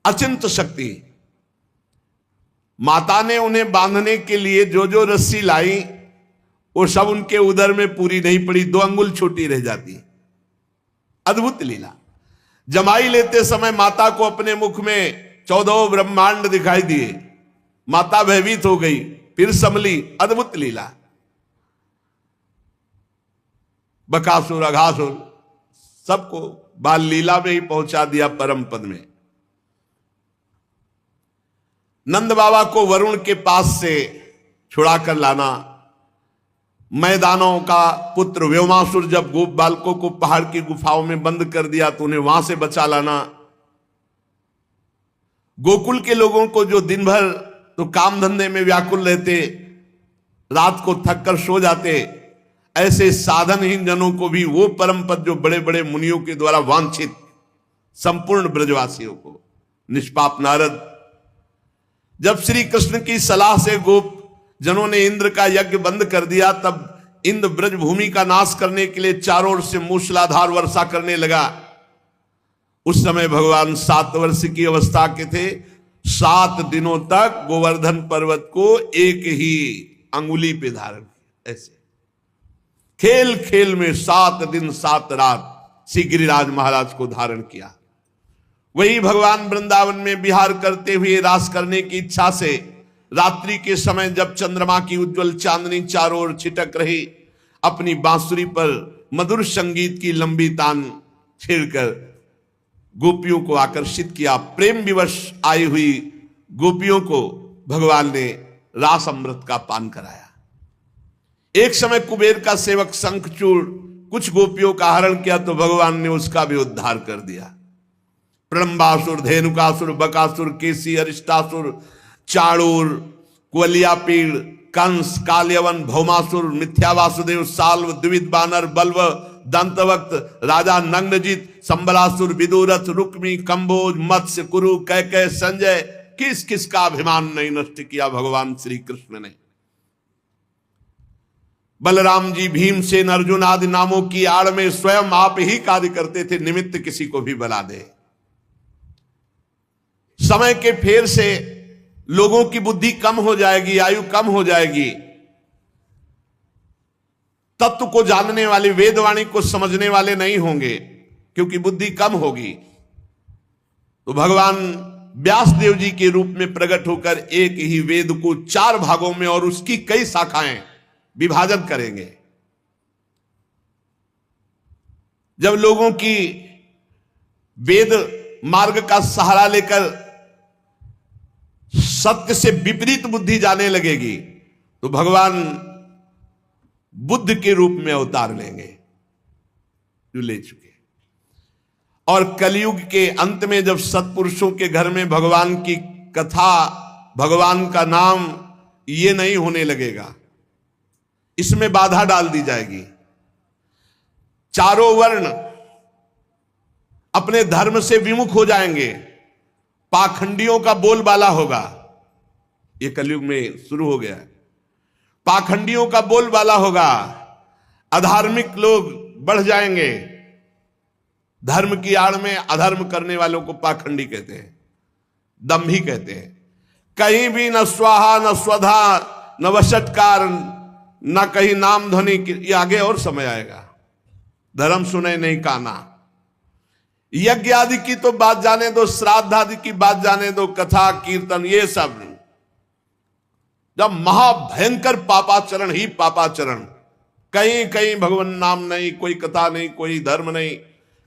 अचिंत शक्ति। माता ने उन्हें बांधने के लिए जो जो रस्सी लाई वो सब उनके उदर में पूरी नहीं पड़ी, 2 अंगुल छोटी रह जाती। अद्भुत लीला। जमाई लेते समय माता को अपने मुख में 14 ब्रह्मांड दिखाई दिए, माता भयभीत हो गई, फिर संभली। अद्भुत लीला। बकासुर, अघासुर सबको बाल लीला में ही पहुंचा दिया परम पद में। नंद बाबा को वरुण के पास से छुड़ा कर लाना, मैदानों का पुत्र व्योमासुर जब गोप बालकों को पहाड़ की गुफाओं में बंद कर दिया तो उन्हें वहां से बचा लाना, गोकुल के लोगों को जो दिन भर तो काम धंधे में व्याकुल रहते, रात को थक कर सो जाते, ऐसे साधनहीन जनों को भी वो परम पद जो बड़े बड़े मुनियों के द्वारा वांछित संपूर्ण ब्रजवासियों को। निष्पाप नारद जब श्री कृष्ण की सलाह से गोप जनों ने इंद्र का यज्ञ बंद कर दिया, तब इंद्र ब्रज भूमि का नाश करने के लिए चारों ओर से मूसलाधार वर्षा करने लगा। उस समय भगवान 7 वर्ष की अवस्था के थे। 7 दिनों तक गोवर्धन पर्वत को एक ही अंगुली पे धारण किया। ऐसे खेल खेल में 7 दिन 7 रात श्री गिरिराज महाराज को धारण किया। वही भगवान वृंदावन में विहार करते हुए रास करने की इच्छा से रात्रि के समय जब चंद्रमा की उज्जवल चांदनी चारों ओर छिटक रही, अपनी बांसुरी पर मधुर संगीत की लंबी तान छेड़कर गोपियों को आकर्षित किया। प्रेम विवश आई हुई गोपियों को भगवान ने रास अमृत का पान कराया। एक समय कुबेर का सेवक शंखचूड़ कुछ गोपियों का हरण किया तो भगवान ने उसका भी उद्धार कर दिया। प्रलंबासुर, धेनुकासुर, बकासुर, केसी, अरिष्टासुर, चाणूर, कुवलियापीड़, कंस, काल्यवन, भौमासुर, मिथ्या वासुदेव, साल्व, द्विविध बानर, बल्व, दंतवक्त, राजा नग्नजित, संबलासुर, विदुरथ, रुक्मी, कंबोज, मत्स्य, कुरु, कैकय, संजय, किस किस का अभिमान नहीं नष्ट किया भगवान श्री कृष्ण ने। बलराम जी, भीमसेन, अर्जुन आदि नामों की आड़ में स्वयं आप ही कार्य करते थे, निमित्त किसी को भी बना दे। समय के फेर से लोगों की बुद्धि कम हो जाएगी, आयु कम हो जाएगी, तत्व को जानने वाले, वेदवाणी को समझने वाले नहीं होंगे, क्योंकि बुद्धि कम होगी। तो भगवान व्यास देव जी के रूप में प्रकट होकर एक ही वेद को 4 भागों में और उसकी कई शाखाएं विभाजन करेंगे। जब लोगों की वेद मार्ग का सहारा लेकर सत्य से विपरीत बुद्धि जाने लगेगी तो भगवान बुद्ध के रूप में अवतार लेंगे, जो ले चुके। और कलयुग के अंत में जब सत्पुरुषों के घर में भगवान की कथा, भगवान का नाम ये नहीं होने लगेगा, इसमें बाधा डाल दी जाएगी। चारों वर्ण अपने धर्म से विमुख हो जाएंगे, पाखंडियों का बोलबाला होगा। ये कलयुग में शुरू हो गया है, पाखंडियों का बोलबाला होगा, अधार्मिक लोग बढ़ जाएंगे। धर्म की आड़ में अधर्म करने वालों को पाखंडी कहते हैं, दंभी कहते हैं। कहीं भी न स्वाहा न स्वधा न वशटकार न कहीं नाम ध्वनि, ये आगे और समय आएगा। धर्म सुने नहीं काना। यज्ञ आदि की तो बात जाने दो, श्राद्ध आदि की बात जाने दो, कथा कीर्तन ये सब जब महाभयंकर पापाचरण ही पापाचरण, कहीं कहीं भगवान नाम नहीं, कोई कथा नहीं, कोई धर्म नहीं,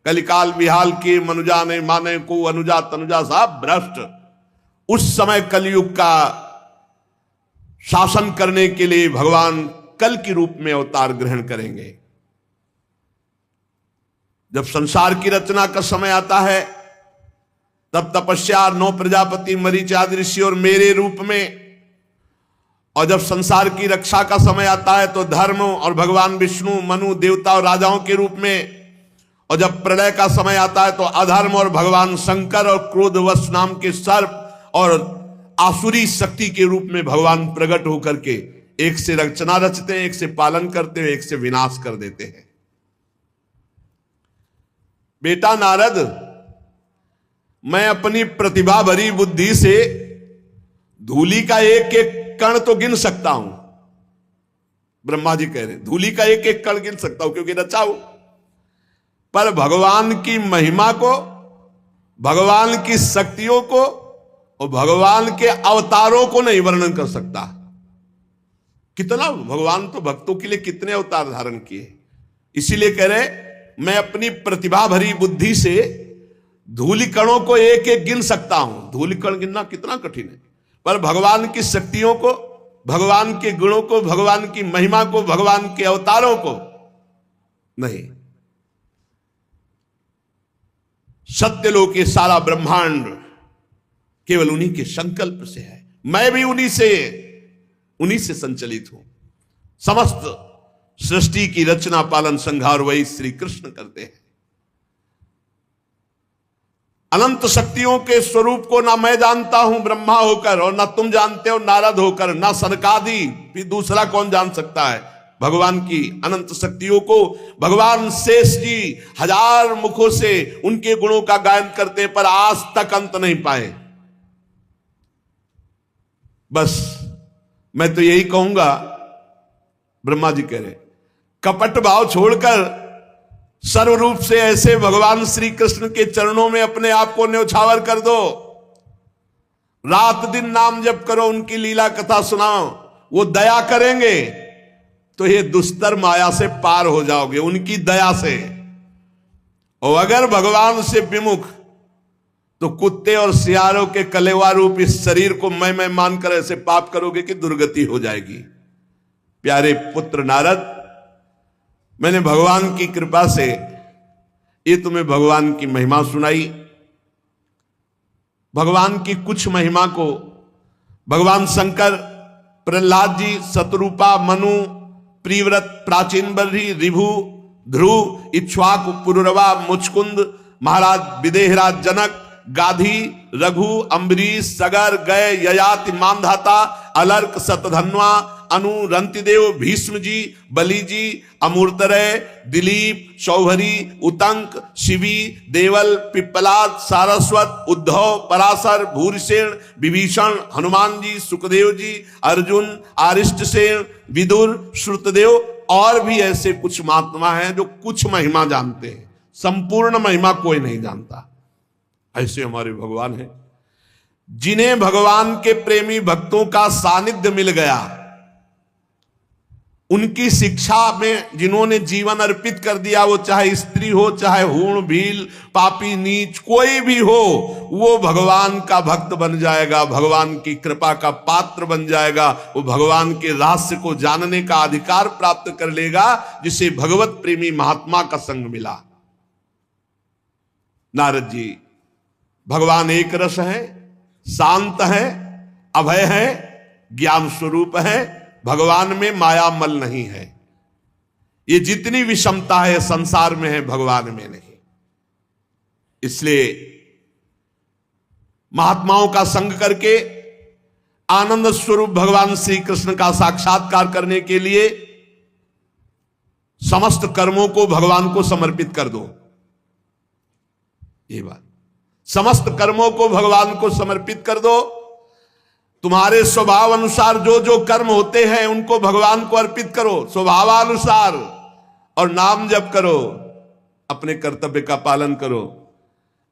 कलिकाल विहाल के मनुजा ने माने को अनुजा तनुजा साहब भ्रष्ट। उस समय कलयुग का शासन करने के लिए भगवान कल के रूप में अवतार ग्रहण करेंगे। जब संसार की रचना का समय आता है तब तपस्या 9 प्रजापति, मरीच आदि ऋषि और मेरे रूप में, और जब संसार की रक्षा का समय आता है तो धर्म और भगवान विष्णु, मनु, देवता और राजाओं के रूप में, और जब प्रलय का समय आता है तो अधर्म और भगवान शंकर और क्रोधवश नाम के सर्प और आसुरी शक्ति के रूप में भगवान प्रकट होकर के एक से रचना रचते हैं, एक से पालन करते हैं, एक से विनाश कर देते हैं। बेटा नारद, मैं अपनी प्रतिभा भरी बुद्धि से धूलि का एक एक कण तो गिन सकता हूं। ब्रह्मा जी कह रहे हैं धूलि का एक एक कण गिन सकता हूं क्योंकि रचा हूं, पर भगवान की महिमा को, भगवान की शक्तियों को और भगवान के अवतारों को नहीं वर्णन कर सकता। कितना भगवान तो भक्तों के लिए कितने अवतार धारण किए। इसीलिए कह रहे मैं अपनी प्रतिभा भरी बुद्धि से धूलि कणों को एक एक गिन सकता हूं। धूलि कण गिनना कितना कठिन है, पर भगवान की शक्तियों को, भगवान के गुणों को, भगवान की महिमा को, भगवान के अवतारों को नहीं। सत्यलोक के सारा ब्रह्मांड केवल उन्हीं के संकल्प से है। मैं भी उन्हीं से संचलित हूं। समस्त सृष्टि की रचना, पालन, संहार वही श्री कृष्ण करते हैं। अनंत शक्तियों के स्वरूप को ना मैं जानता हूं ब्रह्मा होकर, और ना तुम जानते हो नारद होकर, ना सनकादि, फिर दूसरा कौन जान सकता है भगवान की अनंत शक्तियों को। भगवान शेष जी 1000 मुखों से उनके गुणों का गायन करते, पर आज तक अंत नहीं पाए। बस मैं तो यही कहूंगा, ब्रह्मा जी कह रहे कपट भाव छोड़कर सर्वरूप से ऐसे भगवान श्री कृष्ण के चरणों में अपने आप को न्यौछावर कर दो। रात दिन नाम जप करो, उनकी लीला कथा सुनाओ, वो दया करेंगे तो ये दुस्तर माया से पार हो जाओगे उनकी दया से। और अगर भगवान से विमुख तो कुत्ते और सियारों के कलेवा रूप इस शरीर को मैं मानकर ऐसे पाप करोगे कि दुर्गति हो जाएगी। प्यारे पुत्र नारद, मैंने भगवान की कृपा से ये तुम्हें भगवान की महिमा सुनाई। भगवान की कुछ महिमा को भगवान शंकर, प्रहलाद जी, शतरूपा, मनु, प्रिव्रत, प्राचीन बर्ही, रिभु, ध्रुव, इक्ष्वाकु, पुरुरवा, मुचकुंद, महाराज विदेहराज जनक, गाधी, रघु, अम्बरीश, सगर, गय, ययाति, मानधाता, अलर्क, शतधन्वा, अनु, रंतिदेव, भीष्म जी, बलि जी, अमूर्तरय, दिलीप, शौभरी, उतंक, शिवी, देवल, पिप्पलाद, सारस्वत, उद्धव, पराशर, भूरिसेन, विभीषण, हनुमान जी, सुखदेव जी, अर्जुन, आरिष्टसेन, विदुर, श्रुतदेव और भी ऐसे कुछ महात्मा हैं जो कुछ महिमा जानते हैं, संपूर्ण महिमा कोई नहीं जानता। ऐसे हमारे भगवान हैं जिन्हें भगवान के प्रेमी भक्तों का सानिध्य मिल गया, उनकी शिक्षा में जिन्होंने जीवन अर्पित कर दिया, वो चाहे स्त्री हो, चाहे हूण, भील, पापी, नीच कोई भी हो, वो भगवान का भक्त बन जाएगा, भगवान की कृपा का पात्र बन जाएगा, वो भगवान के रहस्य को जानने का अधिकार प्राप्त कर लेगा, जिसे भगवत प्रेमी महात्मा का संग मिला। नारद जी, भगवान एक रस है, शांत है, अभय है, ज्ञान स्वरूप है, भगवान में माया मल नहीं है। ये जितनी विषमता है संसार में है, भगवान में नहीं। इसलिए महात्माओं का संग करके आनंद स्वरूप भगवान श्री कृष्ण का साक्षात्कार करने के लिए समस्त कर्मों को भगवान को समर्पित कर दो। ये बात, समस्त कर्मों को भगवान को समर्पित कर दो। तुम्हारे स्वभाव अनुसार जो जो कर्म होते हैं उनको भगवान को अर्पित करो स्वभावानुसार, और नाम जप करो, अपने कर्तव्य का पालन करो।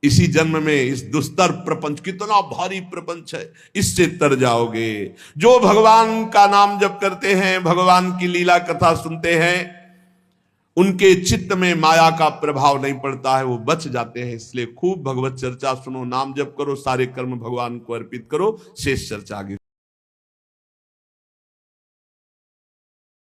इसी जन्म में इस दुस्तर प्रपंच, कितना भारी प्रपंच है, इससे तर जाओगे। जो भगवान का नाम जप करते हैं, भगवान की लीला कथा सुनते हैं, उनके चित्त में माया का प्रभाव नहीं पड़ता है, वो बच जाते हैं। इसलिए खूब भगवत चर्चा सुनो, नाम जप करो, सारे कर्म भगवान को अर्पित करो। शेष चर्चा आगे।